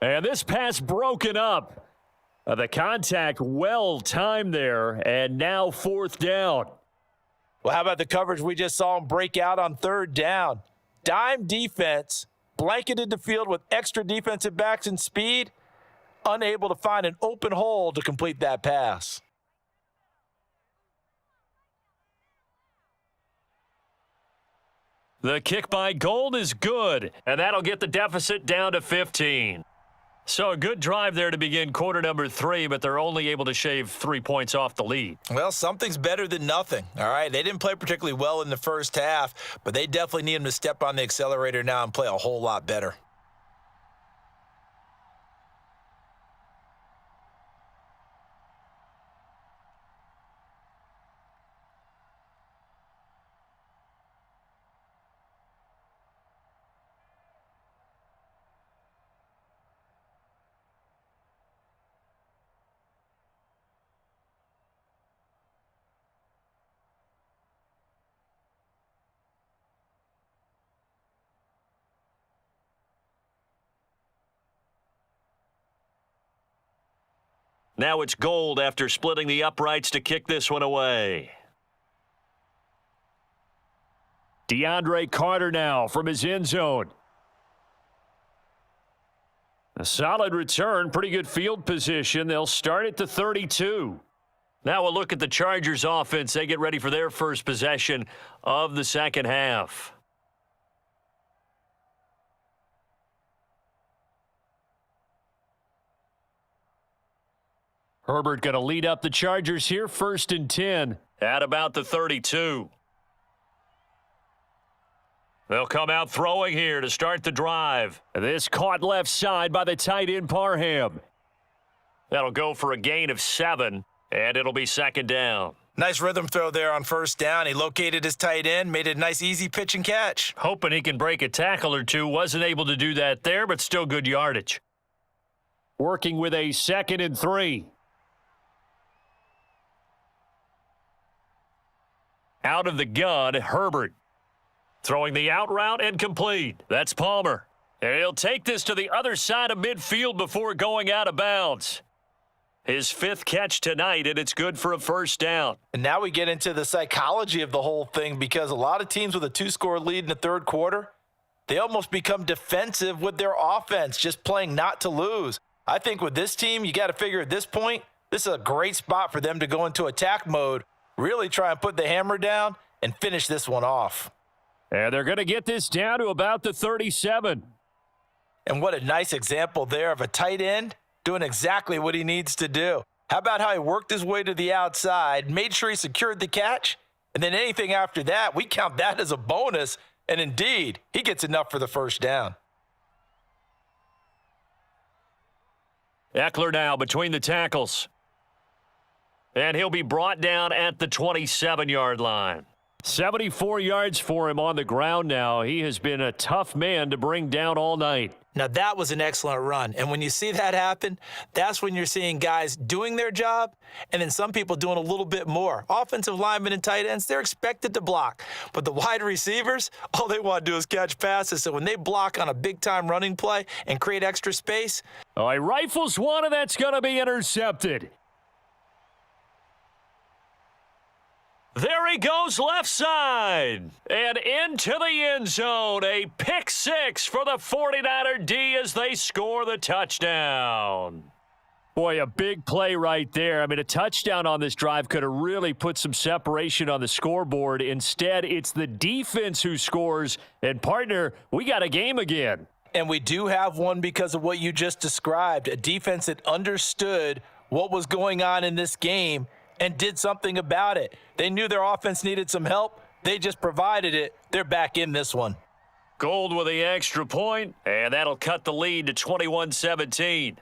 And this pass broken up. The contact well timed there, and now 4th down. Well, how about the coverage we just saw him break out on 3rd down? Dime defense, blanketed the field with extra defensive backs and speed, unable to find an open hole to complete that pass. The kick by Gold is good, and that'll get the deficit down to 15. So a good drive there to begin quarter number 3, but they're only able to shave 3 points off the lead. Well, something's better than nothing, all right? They didn't play particularly well in the first half, but they definitely need him to step on the accelerator now and play a whole lot better. Now it's Gold after splitting the uprights to kick this one away. DeAndre Carter now from his end zone. A solid return, pretty good field position. They'll start at the 32. Now we'll look at the Chargers offense. They get ready for their first possession of the second half. Herbert going to lead up the Chargers here, 1st and 10 at about the 32. They'll come out throwing here to start the drive. This caught left side by the tight end Parham. That'll go for a gain of 7, and it'll be 2nd down. Nice rhythm throw there on 1st down. He located his tight end, made it a nice easy pitch and catch. Hoping he can break a tackle or 2. Wasn't able to do that there, but still good yardage. Working with a 2nd and 3. Out of the gun, Herbert. Throwing the out route and complete. That's Palmer. And he'll take this to the other side of midfield before going out of bounds. His 5th catch tonight, and it's good for a 1st down. And now we get into the psychology of the whole thing, because a lot of teams with a 2-score lead in the 3rd quarter, they almost become defensive with their offense, just playing not to lose. I think with this team, you got to figure at this point, This is a great spot for them to go into attack mode, really try and put the hammer down and finish this one off. And they're going to get this down to about the 37. And what a nice example there of a tight end doing exactly what he needs to do. How about how he worked his way to the outside, made sure he secured the catch, and then anything after that, we count that as a bonus, and indeed, he gets enough for the first down. Eckler now between the tackles. And he'll be brought down at the 27-yard line. 74 yards for him on the ground now. He has been a tough man to bring down all night. Now, that was an excellent run. And when you see that happen, that's when you're seeing guys doing their job and then some people doing a little bit more. Offensive linemen and tight ends, they're expected to block. But the wide receivers, all they want to do is catch passes. So when they block on a big-time running play and create extra space. Oh, he rifles one, and that's going to be intercepted. There he goes left side and into the end zone. A pick six for the 49er D as they score the touchdown. Boy, a big play right there. I mean, a touchdown on this drive could have really put some separation on the scoreboard. Instead, it's the defense who scores. And, partner, we got a game again. And we do have one because of what you just described, a defense that understood what was going on in this game and did something about it. They knew their offense needed some help. They just provided it. They're back in this one. Gold with the extra point, and that'll cut the lead to 21-17.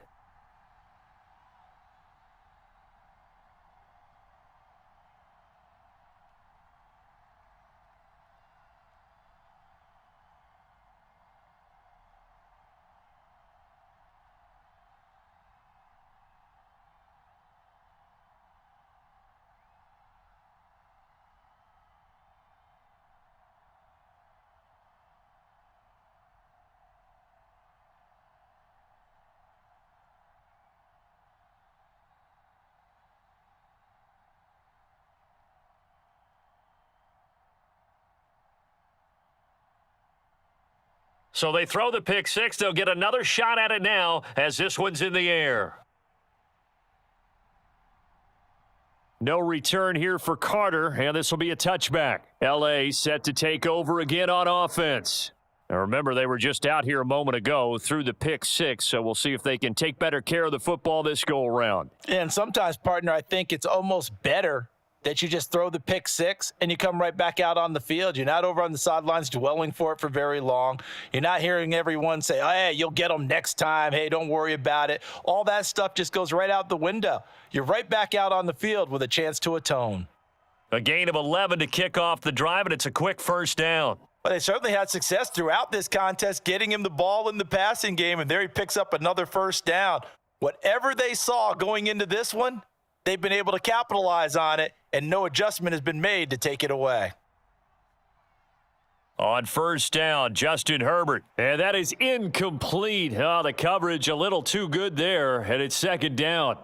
So they throw the pick six. They'll get another shot at it now as this one's in the air. No return here for Carter, and this will be a touchback. L.A. set to take over again on offense. Now remember, they were just out here a moment ago through the pick six, so we'll see if they can take better care of the football this go-around. And sometimes, partner, I think it's almost better that you just throw the pick six and you come right back out on the field. You're not over on the sidelines dwelling for it for very long. You're not hearing everyone say, oh, hey, you'll get them next time. Hey, don't worry about it. All that stuff just goes right out the window. You're right back out on the field with a chance to atone. A gain of 11 to kick off the drive, and it's a quick first down. Well, they certainly had success throughout this contest getting him the ball in the passing game, and there he picks up another first down. Whatever they saw going into this one, they've been able to capitalize on it, and no adjustment has been made to take it away. On first down, Justin Herbert. And that is incomplete. Oh, the coverage a little too good there, and it's second down.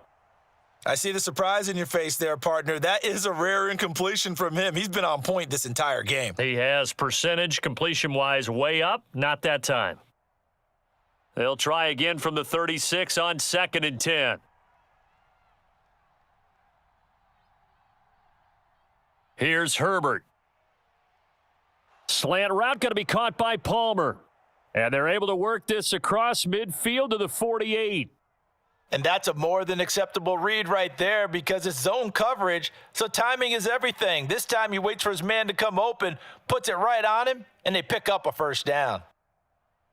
I see the surprise in your face there, partner. That is a rare incompletion from him. He's been on point this entire game. He has percentage completion-wise way up. Not that time. They'll try again from the 36 on 2nd and 10. Here's Herbert. Slant route going to be caught by Palmer. And they're able to work this across midfield to the 48. And that's a more than acceptable read right there because it's zone coverage, so timing is everything. This time he waits for his man to come open, puts it right on him, and they pick up a first down.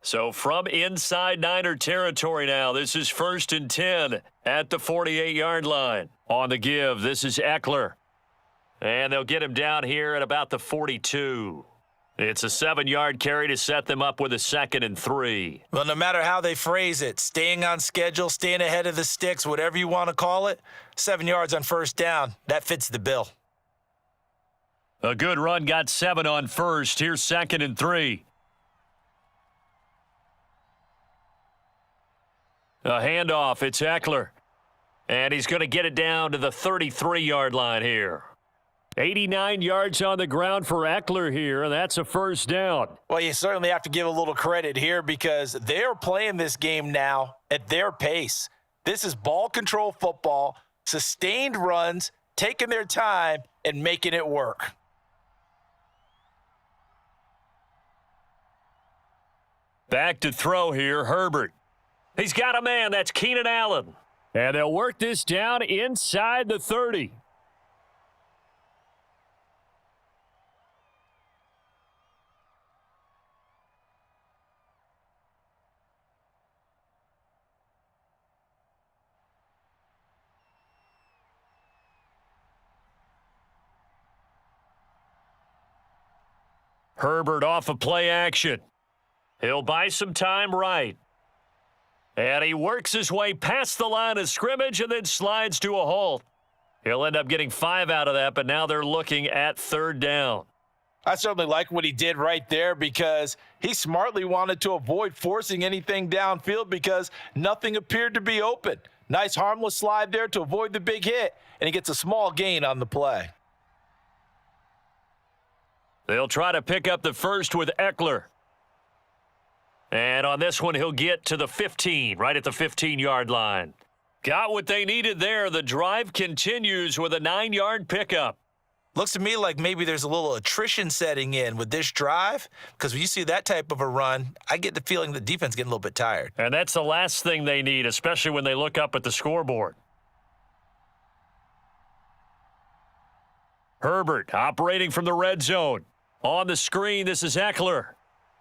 So from inside Niner territory now, this is 1st and 10 at the 48-yard line. On the give, this is Eckler. And they'll get him down here at about the 42. It's a 7-yard carry to set them up with a 2nd and 3. Well, no matter how they phrase it, staying on schedule, staying ahead of the sticks, whatever you want to call it, 7 yards on first down, that fits the bill. A good run, got 7 on first. Here's 2nd and 3. A handoff, it's Eckler. And he's going to get it down to the 33-yard line here. 89 yards on the ground for Eckler here, and that's a first down. Well, you certainly have to give a little credit here because they're playing this game now at their pace. This is ball control football. Sustained runs, taking their time, and making it work. Back to throw here, Herbert. He's got a man. That's Keenan Allen. And they'll work this down inside the 30. Herbert off of play action. He'll buy some time right. And he works his way past the line of scrimmage and then slides to a halt. He'll end up getting 5 out of that, but now they're looking at 3rd down. I certainly like what he did right there because he smartly wanted to avoid forcing anything downfield because nothing appeared to be open. Nice harmless slide there to avoid the big hit, and he gets a small gain on the play. They'll try to pick up the first with Eckler. And on this one, he'll get to the 15, right at the 15-yard line. Got what they needed there. The drive continues with a 9-yard pickup. Looks to me like maybe there's a little attrition setting in with this drive because when you see that type of a run, I get the feeling the defense is getting a little bit tired. And that's the last thing they need, especially when they look up at the scoreboard. Herbert operating from the red zone. On the screen, this is Eckler.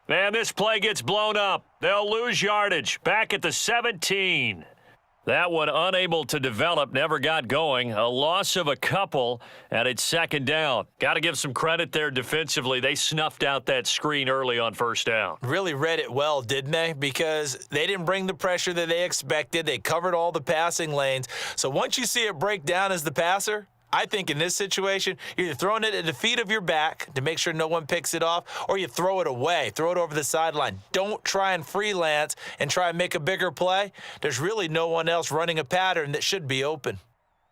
And this play gets blown up. They'll lose yardage. Back at the 17. That one unable to develop, never got going. A loss of a couple, and it's 2nd down. Got to give some credit there defensively. They snuffed out that screen early on 1st down. Really read it well, didn't they? Because they didn't bring the pressure that they expected. They covered all the passing lanes. So once you see it break down as the passer, I think in this situation, you're either throwing it at the feet of your back to make sure no one picks it off, or you throw it away, throw it over the sideline. Don't try and freelance and try and make a bigger play. There's really no one else running a pattern that should be open.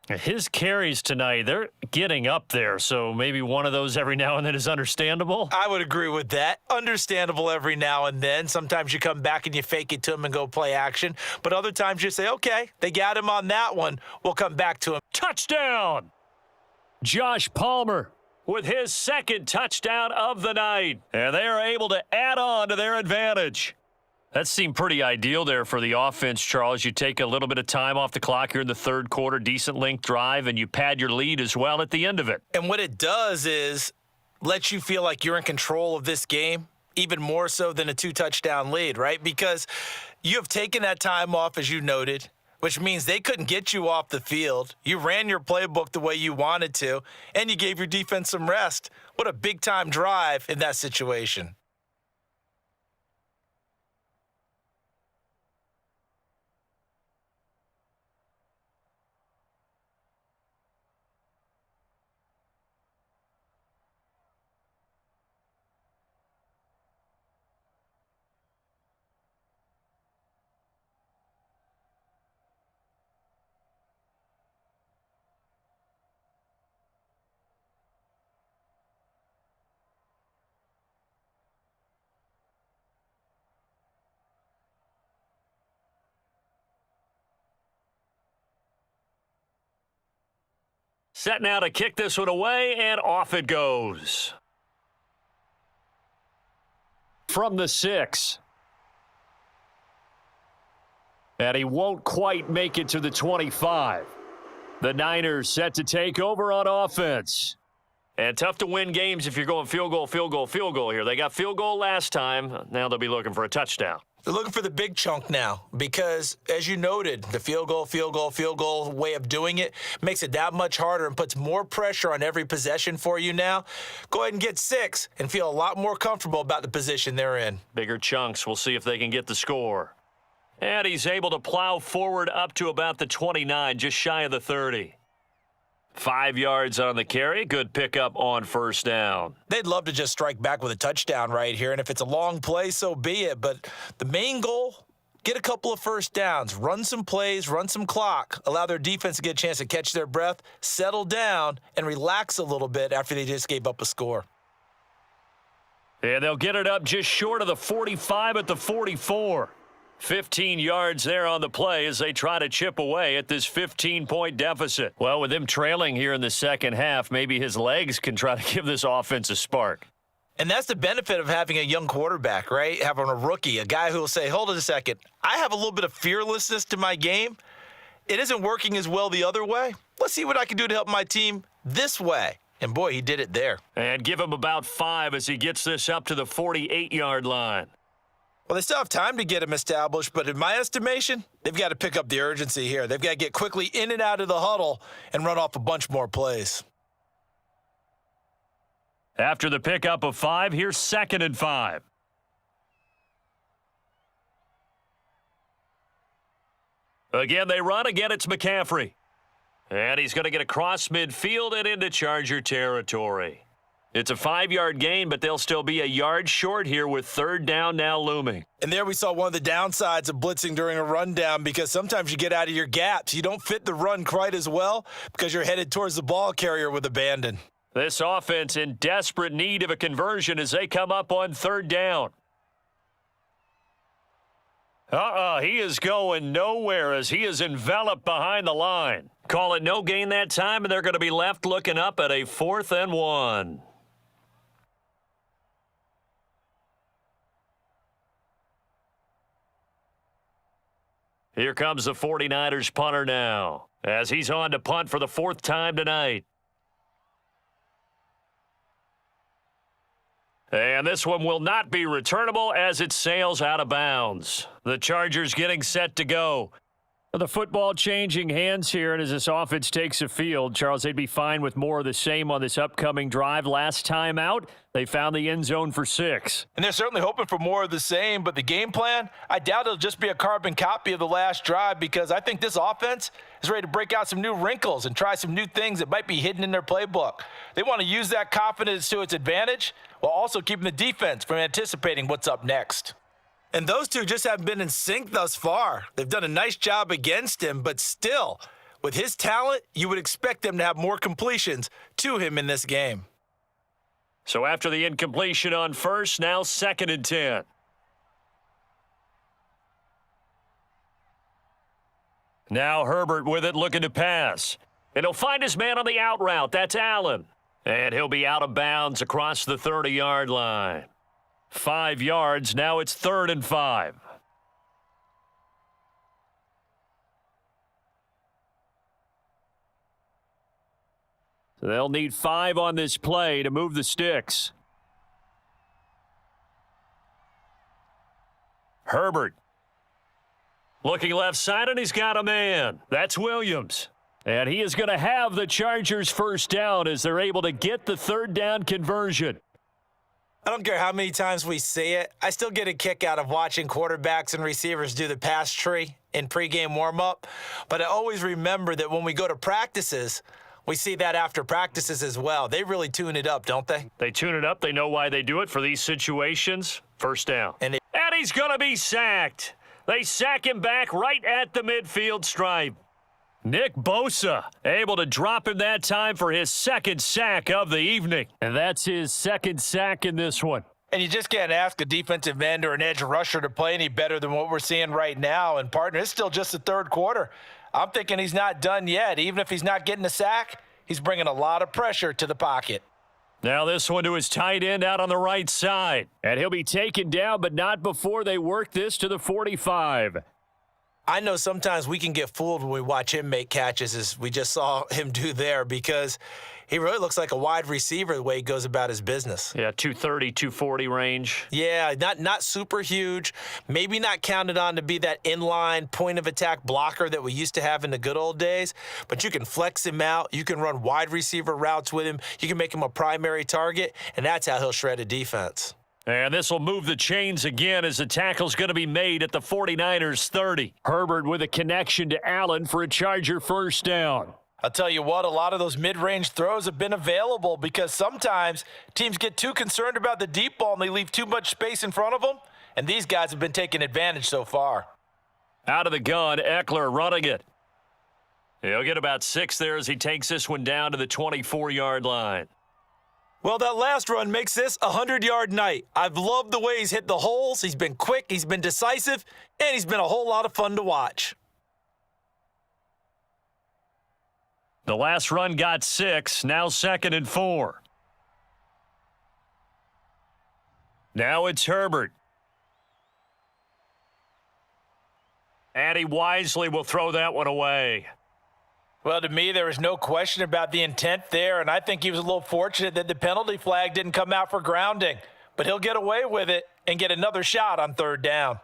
His carries tonight, they're getting up there, so maybe one of those every now and then is understandable. I would agree with that. Understandable every now and then. Sometimes you come back and you fake it to him and go play action, but other times you say, okay, they got him on that one. We'll come back to him. Touchdown! Josh Palmer with his 2nd touchdown of the night. And they are able to add on to their advantage. That seemed pretty ideal there for the offense, Charles. You take a little bit of time off the clock here in the 3rd quarter, decent length drive, and you pad your lead as well at the end of it. And what it does is let you feel like you're in control of this game, even more so than a 2-touchdown lead, right? Because you have taken that time off, as you noted, which means they couldn't get you off the field. You ran your playbook the way you wanted to, and you gave your defense some rest. What a big-time drive in that situation. Set now to kick this one away, and off it goes. From the 6. And he won't quite make it to the 25. The Niners set to take over on offense. And tough to win games if you're going field goal, field goal, field goal here. They got field goal last time. Now they'll be looking for a touchdown. They're looking for the big chunk now because, as you noted, the field goal way of doing it makes it that much harder and puts more pressure on every possession for you now. Go ahead and get 6 and feel a lot more comfortable about the position they're in. Bigger chunks. We'll see if they can get the score. And he's able to plow forward up to about the 29, just shy of the 30. 5 yards on the carry. Good pickup on 1st down. They'd love to just strike back with a touchdown right here, and if it's a long play, so be it. But the main goal, get a couple of 1st downs, run some plays, run some clock, allow their defense to get a chance to catch their breath, settle down, and relax a little bit after they just gave up a score. And they'll get it up just short of the 45 at the 44. 15 yards there on the play as they try to chip away at this 15-point deficit. Well, with them trailing here in the second half, maybe his legs can try to give this offense a spark. And that's the benefit of having a young quarterback, right? Having a rookie, a guy who will say, hold on a second, I have a little bit of fearlessness to my game. It isn't working as well the other way. Let's see what I can do to help my team this way. And, boy, he did it there. And give him about 5 as he gets this up to the 48-yard line. Well, they still have time to get him established, but in my estimation, they've got to pick up the urgency here. They've got to get quickly in and out of the huddle and run off a bunch more plays. After the pickup of 5, here's 2nd and 5. Again, they run. Again, it's McCaffrey. And he's going to get across midfield and into Charger territory. It's a 5-yard gain, but they'll still be a yard short here with 3rd down now looming. And there we saw one of the downsides of blitzing during a rundown, because sometimes you get out of your gaps. You don't fit the run quite as well because you're headed towards the ball carrier with abandon. This offense in desperate need of a conversion as they come up on 3rd down. He is going nowhere as he is enveloped behind the line. Call it no gain that time, and they're going to be left looking up at a 4th and 1. Here comes the 49ers punter now as he's on to punt for the 4th time tonight. And this one will not be returnable as it sails out of bounds. The Chargers getting set to go. The football changing hands here, and as this offense takes the field, Charles, they'd be fine with more of the same on this upcoming drive. Last time out, they found the end zone for 6. And they're certainly hoping for more of the same, but the game plan, I doubt it'll just be a carbon copy of the last drive, because I think this offense is ready to break out some new wrinkles and try some new things that might be hidden in their playbook. They want to use that confidence to its advantage while also keeping the defense from anticipating what's up next. And those two just haven't been in sync thus far. They've done a nice job against him, but still, with his talent, you would expect them to have more completions to him in this game. So after the incompletion on 1st, now 2nd and 10. Now Herbert with it, looking to pass. And he'll find his man on the out route. That's Allen. And he'll be out of bounds across the 30-yard line. 5 yards, now it's 3rd and 5. So they'll need 5 on this play to move the sticks. Herbert. Looking left side, and he's got a man. That's Williams. And he is going to have the Chargers' 1st down as they're able to get the 3rd down conversion. I don't care how many times we see it. I still get a kick out of watching quarterbacks and receivers do the pass tree in pregame warm-up. But I always remember that when we go to practices, we see that after practices as well. They really tune it up, don't they? They tune it up. They know why they do it for these situations. 1st down. And he's going to be sacked. They sack him back right at the midfield stripe. Nick Bosa able to drop him that time for his 2nd sack of the evening. And that's his 2nd sack in this one. And you just can't ask a defensive end or an edge rusher to play any better than what we're seeing right now. And, partner, it's still just the 3rd quarter. I'm thinking he's not done yet. Even if he's not getting a sack, he's bringing a lot of pressure to the pocket. Now this one to his tight end out on the right side. And he'll be taken down, but not before they work this to the 45. I know sometimes we can get fooled when we watch him make catches, as we just saw him do there, because he really looks like a wide receiver the way he goes about his business. Yeah, 230, 240 range. Yeah, not super huge. Maybe not counted on to be that inline point-of-attack blocker that we used to have in the good old days, but you can flex him out. You can run wide receiver routes with him. You can make him a primary target, and that's how he'll shred a defense. And this will move the chains again as the tackle's going to be made at the 49ers 30. Herbert with a connection to Allen for a Charger 1st down. I'll tell you what, a lot of those mid-range throws have been available because sometimes teams get too concerned about the deep ball and they leave too much space in front of them, and these guys have been taking advantage so far. Out of the gun, Eckler running it. He'll get about 6 there as he takes this one down to the 24-yard line. Well, that last run makes this a 100-yard night. I've loved the way he's hit the holes. He's been quick, he's been decisive, and he's been a whole lot of fun to watch. The last run got 6, now 2nd and 4. Now it's Herbert. And he wisely will throw that one away. Well, to me, there was no question about the intent there, and I think he was a little fortunate that the penalty flag didn't come out for grounding. But he'll get away with it and get another shot on 3rd down.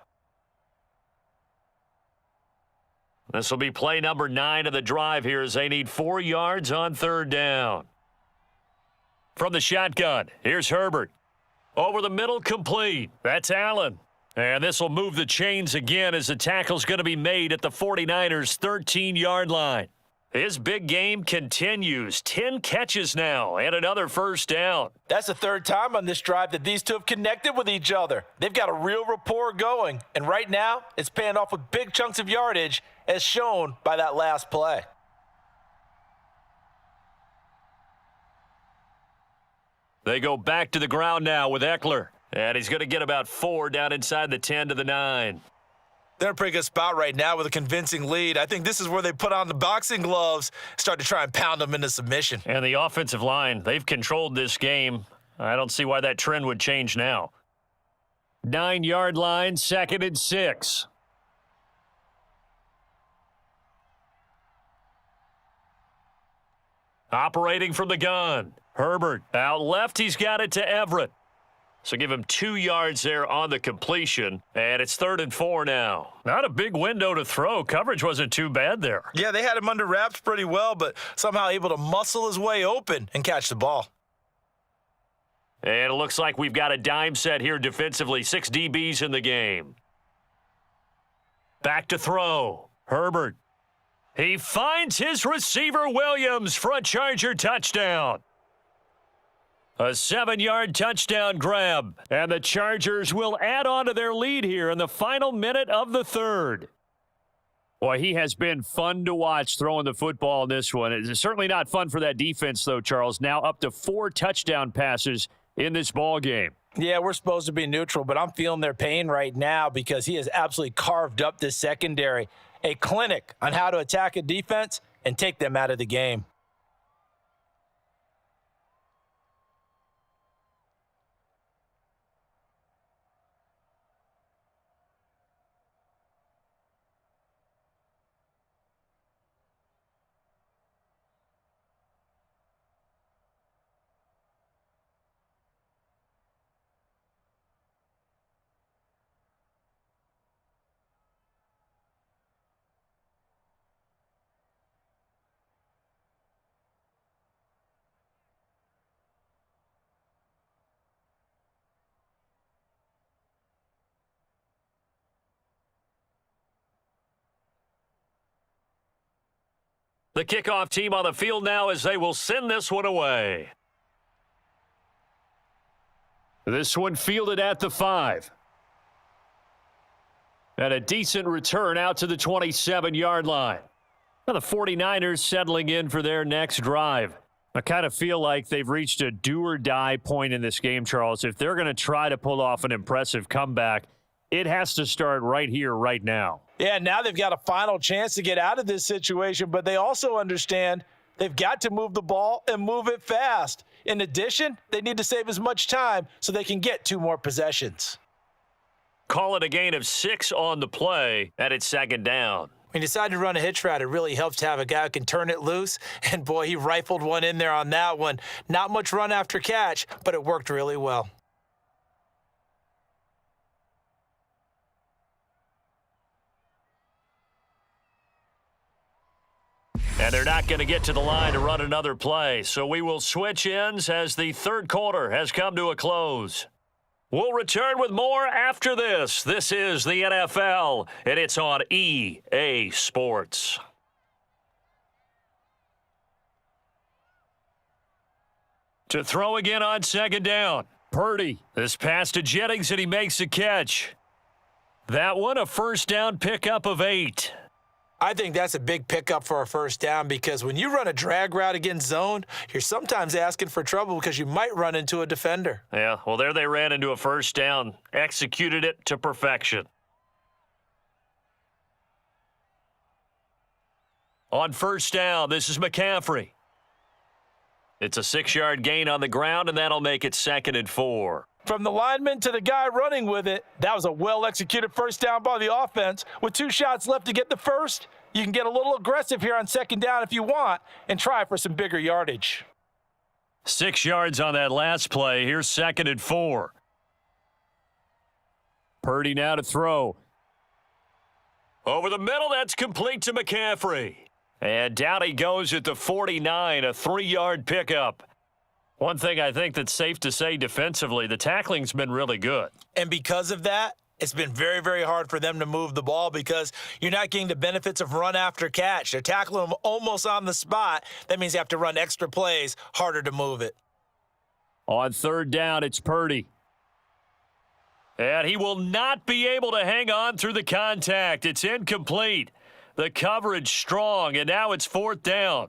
This will be play number 9 of the drive here as they need 4 yards on 3rd down. From the shotgun, here's Herbert. Over the middle, complete. That's Allen. And this will move the chains again as the tackle's going to be made at the 49ers' 13-yard line. His big game continues. 10 catches now and another 1st down. That's the 3rd time on this drive that these two have connected with each other. They've got a real rapport going, and right now it's paying off with big chunks of yardage as shown by that last play. They go back to the ground now with Eckler, and he's going to get about 4 down inside the 10 to the 9. They're in a pretty good spot right now with a convincing lead. I think this is where they put on the boxing gloves, start to try and pound them into submission. And the offensive line, they've controlled this game. I don't see why that trend would change now. 9-yard line, 2nd and 6. Operating from the gun. Herbert out left. He's got it to Everett. So give him 2 yards there on the completion. And it's 3rd and 4 now. Not a big window to throw. Coverage wasn't too bad there. Yeah, they had him under wraps pretty well, but somehow able to muscle his way open and catch the ball. And it looks like we've got a dime set here defensively. 6 DBs in the game. Back to throw. Herbert. He finds his receiver Williams for a Charger touchdown. A 7-yard touchdown grab. And the Chargers will add on to their lead here in the final minute of the 3rd. Boy, he has been fun to watch throwing the football in this one. It's certainly not fun for that defense, though, Charles. Now up to 4 touchdown passes in this ball game. Yeah, we're supposed to be neutral, but I'm feeling their pain right now because he has absolutely carved up this secondary. A clinic on how to attack a defense and take them out of the game. The kickoff team on the field now as they will send this one away. This one fielded at the 5. And a decent return out to the 27-yard line. Now the 49ers settling in for their next drive. I kind of feel like they've reached a do-or-die point in this game, Charles. If they're going to try to pull off an impressive comeback, it has to start right here, right now. Yeah, now they've got a final chance to get out of this situation, but they also understand they've got to move the ball and move it fast. In addition, they need to save as much time so they can get 2 more possessions. Call it a gain of 6 on the play, and it's 2nd down. When you decide to run a hitch route, it really helps to have a guy who can turn it loose, and boy, he rifled one in there on that one. Not much run after catch, but it worked really well. And they're not going to get to the line to run another play. So we will switch ends as the 3rd quarter has come to a close. We'll return with more after this. This is the NFL, and it's on EA Sports. To throw again on 2nd down. Purdy. This pass to Jennings, and he makes a catch. That one, a 1st down pickup of 8. I think that's a big pickup for a first down because when you run a drag route against zone, you're sometimes asking for trouble because you might run into a defender. Yeah, well, there they ran into a first down, executed it to perfection. On first down, this is McCaffrey. It's a 6-yard gain on the ground, and that'll make it 2nd and 4. From the lineman to the guy running with it, that was a well-executed first down by the offense. With 2 shots left to get the first, you can get a little aggressive here on 2nd down if you want and try for some bigger yardage. 6 yards on that last play. Here's 2nd and 4. Purdy now to throw. Over the middle, that's complete to McCaffrey. And down he goes at the 49, a 3-yard pickup. One thing I think that's safe to say defensively, the tackling's been really good. And because of that, it's been very, very hard for them to move the ball because you're not getting the benefits of run after catch. They're tackling them almost on the spot. That means you have to run extra plays, harder to move it. On 3rd down, it's Purdy. And he will not be able to hang on through the contact. It's incomplete. The coverage strong, and now it's 4th down.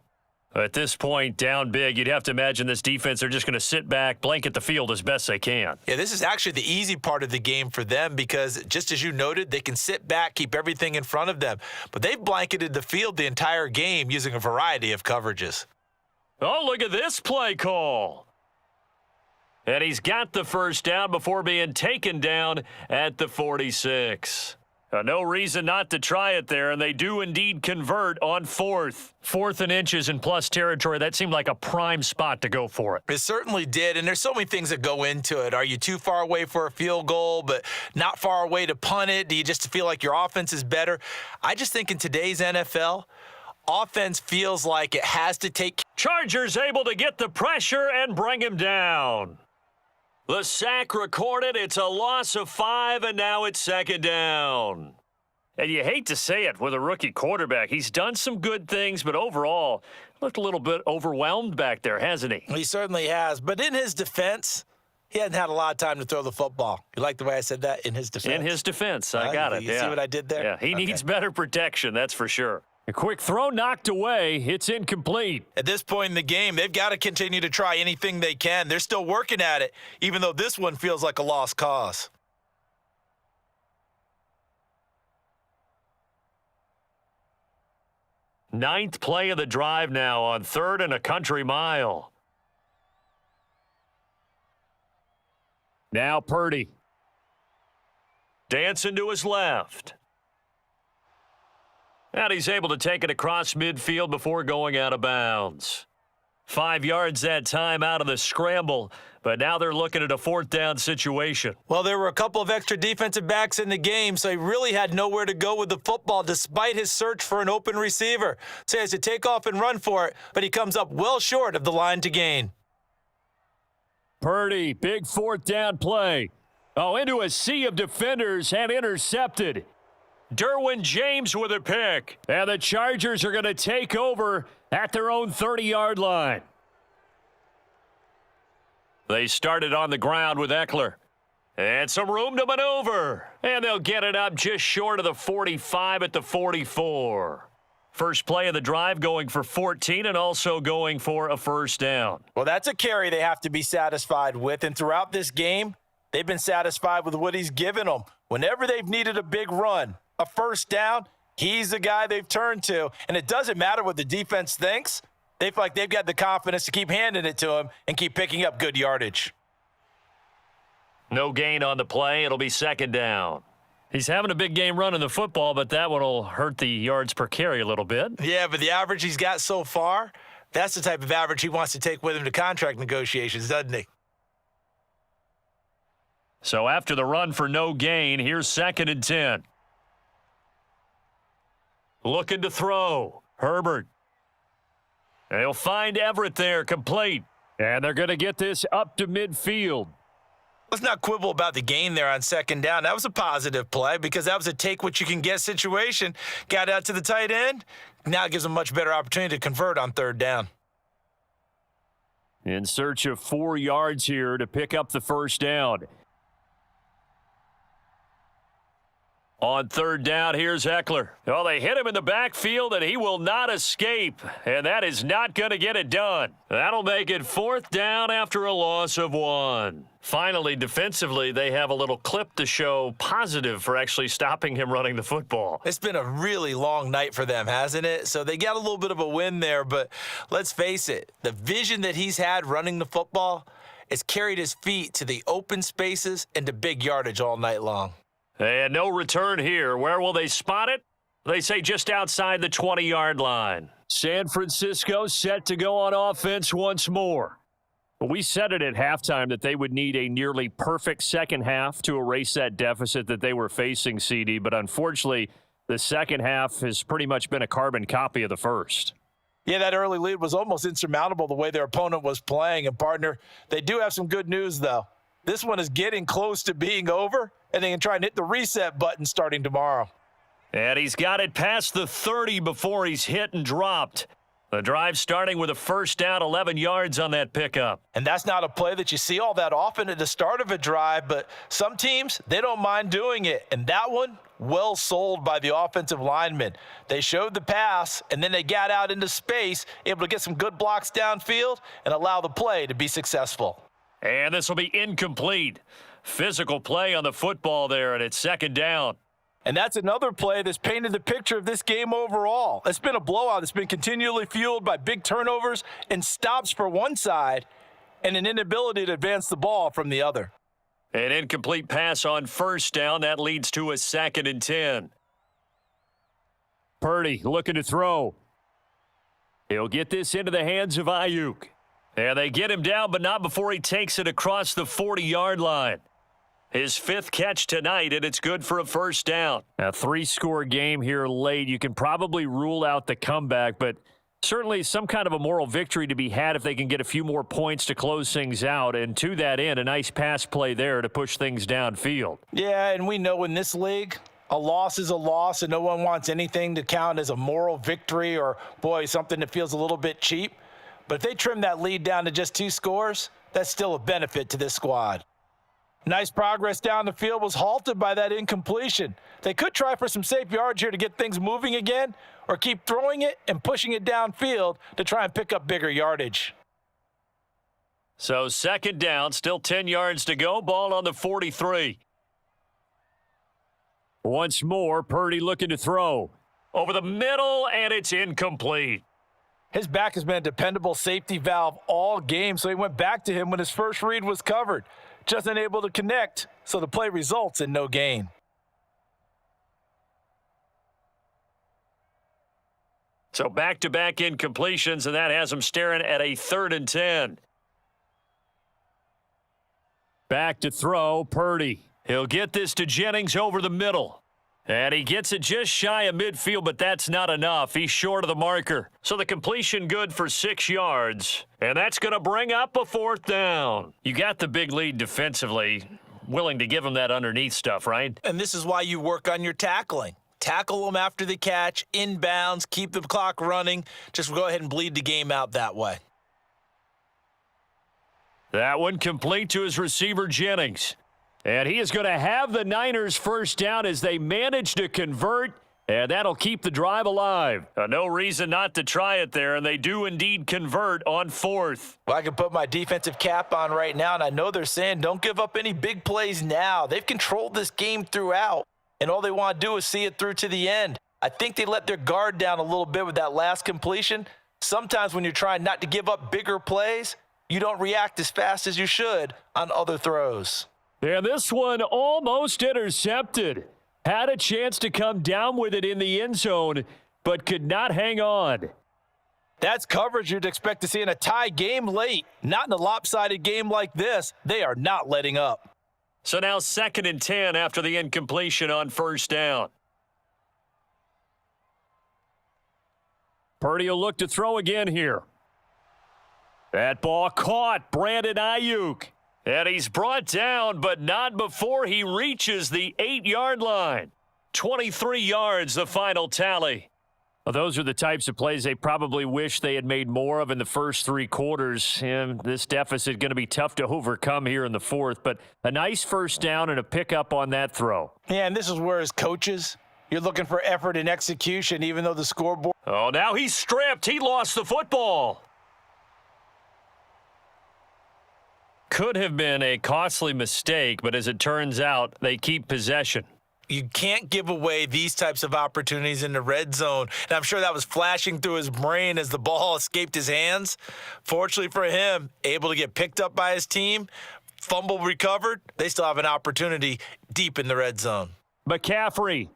At this point, down big, you'd have to imagine this defense, they're just going to sit back, blanket the field as best they can. Yeah, this is actually the easy part of the game for them because, just as you noted, they can sit back, keep everything in front of them. But they've blanketed the field the entire game using a variety of coverages. Oh, look at this play call. And he's got the first down before being taken down at the 46. No reason not to try it there, and they do indeed convert on 4th. 4th and inches in plus territory. That seemed like a prime spot to go for it. It certainly did, and there's so many things that go into it. Are you too far away for a field goal, but not far away to punt it? Do you just feel like your offense is better? I just think in today's NFL, offense feels like it has to take. Chargers able to get the pressure and bring him down. The sack recorded. It's a loss of 5, and now it's 2nd down. And you hate to say it with a rookie quarterback. He's done some good things, but overall, looked a little bit overwhelmed back there, hasn't he? He certainly has. But in his defense, he hasn't had a lot of time to throw the football. You like the way I said that? In his defense? In his defense. I got it. You see what I did there? Yeah, he needs better protection, that's for sure. A quick throw knocked away. It's incomplete. At this point in the game, they've got to continue to try anything they can. They're still working at it, even though this one feels like a lost cause. Ninth play of the drive now on 3rd and a country mile. Now Purdy. Dancing to his left. And he's able to take it across midfield before going out of bounds. 5 yards that time out of the scramble, but now they're looking at a 4th down situation. Well, there were a couple of extra defensive backs in the game, so he really had nowhere to go with the football despite his search for an open receiver. So he has to take off and run for it, but he comes up well short of the line to gain. Purdy, big 4th down play. Oh, into a sea of defenders and intercepted. Derwin James with a pick. And the Chargers are going to take over at their own 30-yard line. They started on the ground with Eckler. And some room to maneuver. And they'll get it up just short of the 45 at the 44. First play of the drive going for 14 and also going for a first down. Well, that's a carry they have to be satisfied with. And throughout this game, they've been satisfied with what he's given them. Whenever they've needed a big run, a first down, he's the guy they've turned to. And it doesn't matter what the defense thinks. They feel like they've got the confidence to keep handing it to him and keep picking up good yardage. No gain on the play. It'll be 2nd down. He's having a big game running the football, but that one will hurt the yards per carry a little bit. Yeah, but the average he's got so far, that's the type of average he wants to take with him to contract negotiations, doesn't he? So after the run for no gain, here's 2nd and 10. Looking to throw. Herbert. They'll find Everett there, complete. And they're going to get this up to midfield. Let's not quibble about the gain there on 2nd down. That was a positive play because that was a take-what-you-can-get situation. Got out to the tight end. Now it gives them a much better opportunity to convert on 3rd down. In search of 4 yards here to pick up the first down. On third down, here's Eckler. Oh, they hit him in the backfield, and he will not escape. And that is not going to get it done. That'll make it fourth down after a loss of 1. Finally, defensively, they have a little clip to show positive for actually stopping him running the football. It's been a really long night for them, hasn't it? So they got a little bit of a win there, but let's face it, the vision that he's had running the football has carried his feet to the open spaces and to big yardage all night long. And no return here. Where will they spot it? They say just outside the 20-yard line. San Francisco set to go on offense once more. We said it at halftime that they would need a nearly perfect second half to erase that deficit that they were facing, CD. But unfortunately, the second half has pretty much been a carbon copy of the first. Yeah, that early lead was almost insurmountable the way their opponent was playing. And, partner, they do have some good news, though. This one is getting close to being over, and they can try and hit the reset button starting tomorrow. And he's got it past the 30 before he's hit and dropped. The drive starting with a first down, 11 yards on that pickup. And that's not a play that you see all that often at the start of a drive, but some teams, they don't mind doing it. And that one, well sold by the offensive lineman. They showed the pass, and then they got out into space, able to get some good blocks downfield and allow the play to be successful. And this will be incomplete. Physical play on the football there, and it's second down. And that's another play that's painted the picture of this game overall. It's been a blowout. It's been continually fueled by big turnovers and stops for one side and an inability to advance the ball from the other. An incomplete pass on first down. That leads to a 2nd and 10. Purdy looking to throw. He'll get this into the hands of Ayuk. And they get him down, but not before he takes it across the 40-yard line. His 5th catch tonight, and it's good for a first down. A 3-score game here late. You can probably rule out the comeback, but certainly some kind of a moral victory to be had if they can get a few more points to close things out. And to that end, a nice pass play there to push things downfield. Yeah, and we know in this league, a loss is a loss, and no one wants anything to count as a moral victory or, boy, something that feels a little bit cheap. But if they trim that lead down to just 2 scores, that's still a benefit to this squad. Nice progress down the field was halted by that incompletion. They could try for some safe yards here to get things moving again, or keep throwing it and pushing it downfield to try and pick up bigger yardage. So second down, still 10 yards to go, ball on the 43. Once more, Purdy looking to throw. Over the middle, and it's incomplete. His back has been a dependable safety valve all game, so he went back to him when his first read was covered. Just unable to connect, so the play results in no gain. So back-to-back incompletions, and that has him staring at a 3rd and 10. Back to throw, Purdy. He'll get this to Jennings over the middle. And he gets it just shy of midfield, but that's not enough. He's short of the marker. So the completion good for 6 yards. And that's going to bring up a 4th down. You got the big lead defensively. Willing to give him that underneath stuff, right? And this is why you work on your tackling. Tackle them after the catch, inbounds, keep the clock running. Just go ahead and bleed the game out that way. That one complete to his receiver, Jennings. And he is going to have the Niners first down as they manage to convert, and that'll keep the drive alive. No reason not to try it there, and they do indeed convert on 4th. Well, I can put my defensive cap on right now, and I know they're saying don't give up any big plays now. They've controlled this game throughout, and all they want to do is see it through to the end. I think they let their guard down a little bit with that last completion. Sometimes when you're trying not to give up bigger plays, you don't react as fast as you should on other throws. And this one almost intercepted. Had a chance to come down with it in the end zone, but could not hang on. That's coverage you'd expect to see in a tie game late. Not in a lopsided game like this. They are not letting up. So now 2nd and 10 after the incompletion on first down. Purdy will look to throw again here. That ball caught. Brandon Ayuk. And he's brought down, but not before he reaches the 8-yard line. 23 yards, the final tally. Well, those are the types of plays they probably wish they had made more of in the first three quarters. And this deficit going to be tough to overcome here in the fourth. But a nice first down and a pickup on that throw. Yeah, and this is where as coaches, you're looking for effort and execution, even though the scoreboard. Oh, now he's stripped. He lost the football. Could have been a costly mistake, but as it turns out, they keep possession. You can't give away these types of opportunities in the red zone. And I'm sure that was flashing through his brain as the ball escaped his hands. Fortunately for him, able to get picked up by his team, fumble recovered. They still have an opportunity deep in the red zone. McCaffrey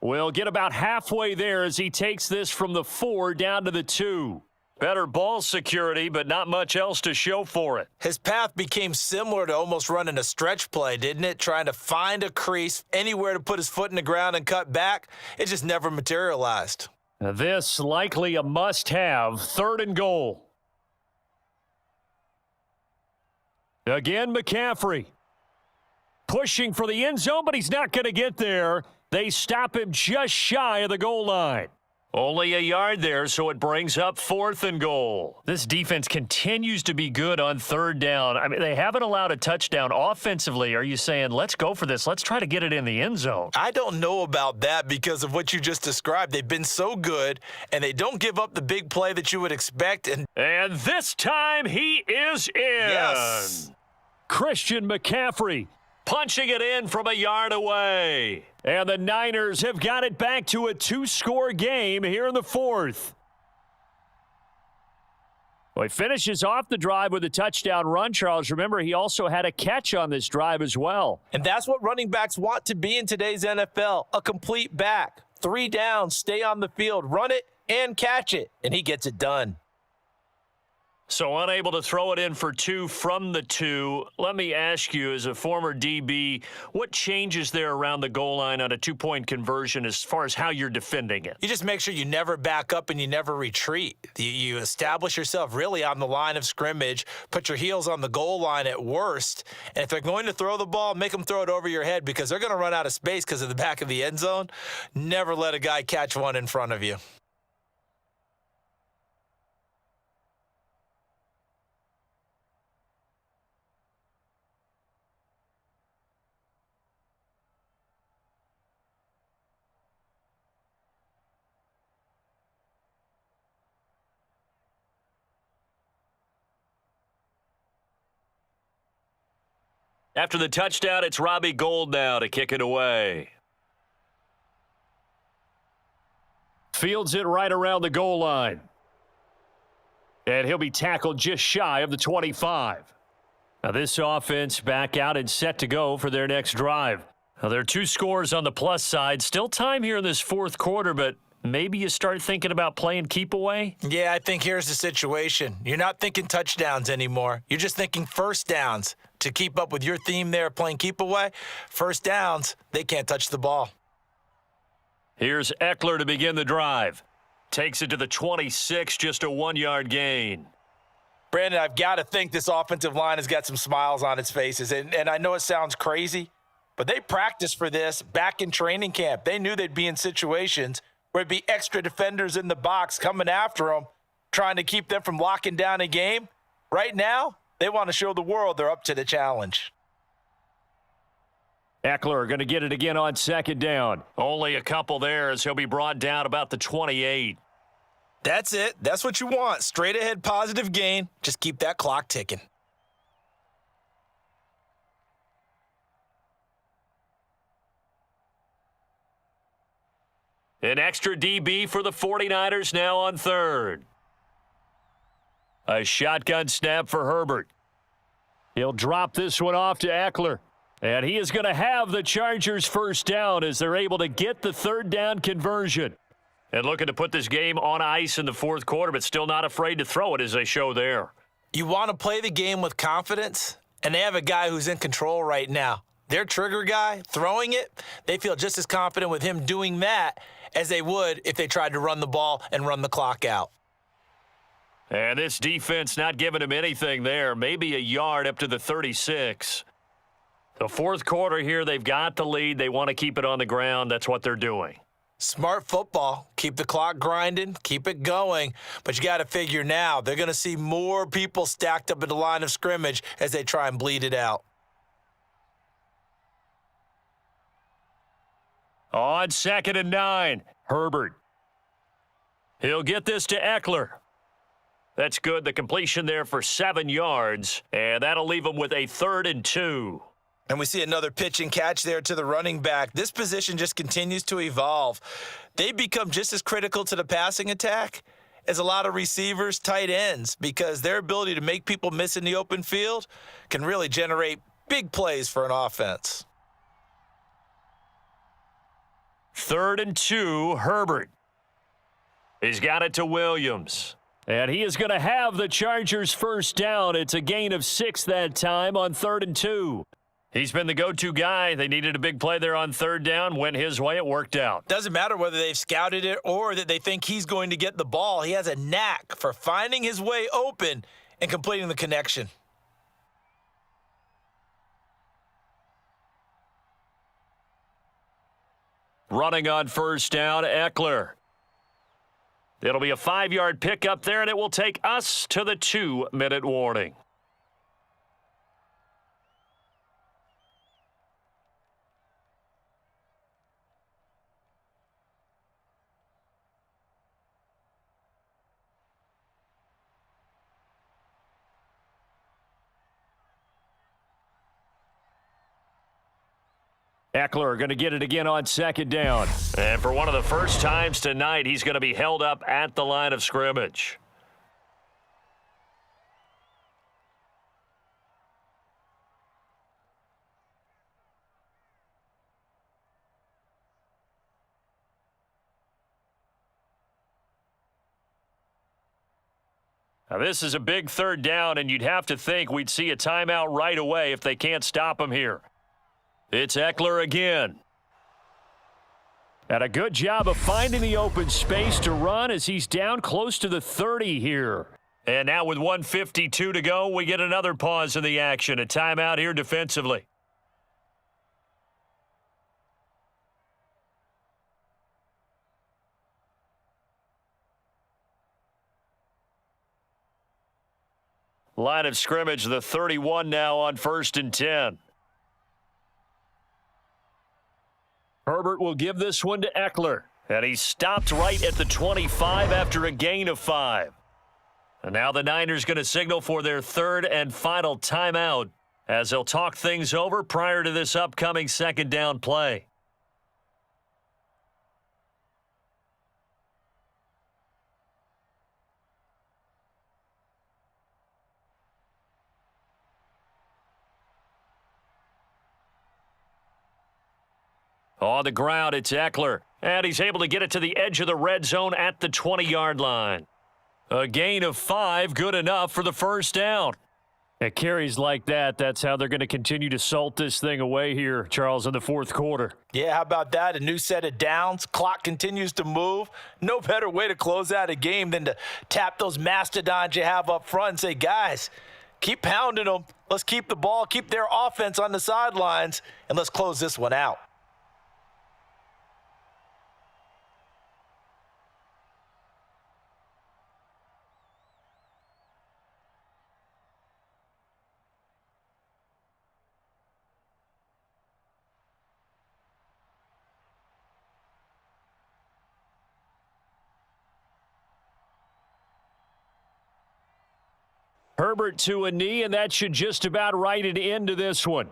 will get about halfway there as he takes this from the 4 down to the 2. Better ball security, but not much else to show for it. His path became similar to almost running a stretch play, didn't it? Trying to find a crease, anywhere to put his foot in the ground and cut back. It just never materialized. Now this likely a must-have, 3rd and goal. Again, McCaffrey. Pushing for the end zone, but he's not going to get there. They stop him just shy of the goal line. Only a yard there, so it brings up 4th and goal. This defense continues to be good on 3rd down. I mean, they haven't allowed a touchdown offensively. Are you saying, let's go for this? Let's try to get it in the end zone. I don't know about that because of what you just described. They've been so good, and they don't give up the big play that you would expect. And this time he is in. Yes. Christian McCaffrey punching it in from a yard away. And the Niners have got it back to a 2-score game here in the 4th. Well, he finishes off the drive with a touchdown run, Charles. Remember, he also had a catch on this drive as well. And that's what running backs want to be in today's NFL, a complete back. 3 downs, stay on the field, run it, and catch it. And he gets it done. So unable to throw it in for 2 from the 2. Let me ask you, as a former DB, what changes there around the goal line on a 2-point conversion as far as how you're defending it? You just make sure you never back up and you never retreat. You establish yourself really on the line of scrimmage, put your heels on the goal line at worst, and if they're going to throw the ball, make them throw it over your head because they're going to run out of space because of the back of the end zone. Never let a guy catch one in front of you. After the touchdown, it's Robbie Gould now to kick it away. Fields it right around the goal line. And he'll be tackled just shy of the 25. Now this offense back out and set to go for their next drive. Now there are 2 scores on the plus side. Still time here in this 4th quarter, but maybe you start thinking about playing keep away? Yeah, I think here's the situation. You're not thinking touchdowns anymore. You're just thinking first downs. To keep up with your theme there, playing keep away, first downs, they can't touch the ball. Here's Eckler to begin the drive. Takes it to the 26, just a 1-yard gain. Brandon, I've got to think this offensive line has got some smiles on its faces. And I know it sounds crazy, but they practiced for this back in training camp. They knew they'd be in situations where it'd be extra defenders in the box coming after them, trying to keep them from locking down a game. Right now, they want to show the world they're up to the challenge. Eckler going to get it again on 2nd down. Only a couple there as he'll be brought down about the 28. That's it. That's what you want. Straight ahead positive gain. Just keep that clock ticking. An extra DB for the 49ers now on 3rd. A shotgun snap for Herbert. He'll drop this one off to Eckler. And he is going to have the Chargers first down as they're able to get the 3rd down conversion. And looking to put this game on ice in the 4th quarter, but still not afraid to throw it as they show there. You want to play the game with confidence, and they have a guy who's in control right now. Their trigger guy, throwing it, they feel just as confident with him doing that as they would if they tried to run the ball and run the clock out. And this defense not giving him anything there. Maybe a yard up to the 36. The 4th quarter here, they've got the lead. They want to keep it on the ground. That's what they're doing. Smart football. Keep the clock grinding, keep it going. But you got to figure now, they're going to see more people stacked up at the line of scrimmage as they try and bleed it out. On 2nd and 9, Herbert. He'll get this to Eckler. That's good. The completion there for 7 yards, and that'll leave him with a 3rd and 2. And we see another pitch and catch there to the running back. This position just continues to evolve. They become just as critical to the passing attack as a lot of receivers, tight ends, because their ability to make people miss in the open field can really generate big plays for an offense. 3rd and 2, Herbert. He's got it to Williams. And he is going to have the Chargers' first down. It's a gain of 6 that time on 3rd and 2. He's been the go-to guy. They needed a big play there on 3rd down. Went his way. It worked out. Doesn't matter whether they've scouted it or that they think he's going to get the ball. He has a knack for finding his way open and completing the connection. Running on 1st down, Eckler. It'll be a 5-yard pickup there, and it will take us to the 2-minute warning. Eckler going to get it again on 2nd down. And for one of the first times tonight, he's going to be held up at the line of scrimmage. Now, this is a big 3rd down, and you'd have to think we'd see a timeout right away if they can't stop him here. It's Eckler again. And a good job of finding the open space to run as he's down close to the 30 here. And now with 1:52 to go, we get another pause in the action. A timeout here defensively. Line of scrimmage, the 31 now on 1st and 10. Herbert will give this one to Eckler. And he stopped right at the 25 after a gain of 5. And now the Niners going to signal for their 3rd and final timeout as they'll talk things over prior to this upcoming 2nd down play. On the ground, it's Eckler. And he's able to get it to the edge of the red zone at the 20-yard line. A gain of 5, good enough for the first down. At carries like that, that's how they're going to continue to salt this thing away here, Charles, in the 4th quarter. Yeah, how about that? A new set of downs. Clock continues to move. No better way to close out a game than to tap those mastodons you have up front and say, guys, keep pounding them. Let's keep the ball, keep their offense on the sidelines, and let's close this one out. Herbert to a knee, and that should just about write it into this one.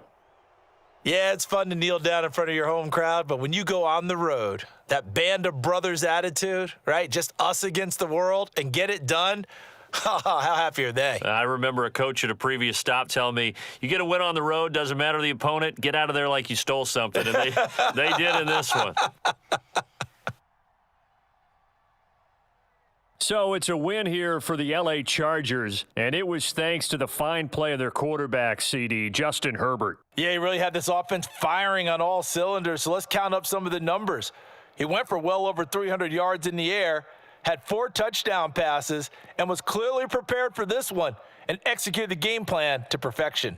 Yeah, it's fun to kneel down in front of your home crowd, but when you go on the road, that band of brothers attitude, right? Just us against the world and get it done. How happy are they? I remember a coach at a previous stop telling me, you get a win on the road, doesn't matter the opponent, get out of there like you stole something. And they did in this one. So it's a win here for the L.A. Chargers, and it was thanks to the fine play of their quarterback, CD, Justin Herbert. Yeah, he really had this offense firing on all cylinders, so let's count up some of the numbers. He went for well over 300 yards in the air, had 4 touchdown passes, and was clearly prepared for this one and executed the game plan to perfection.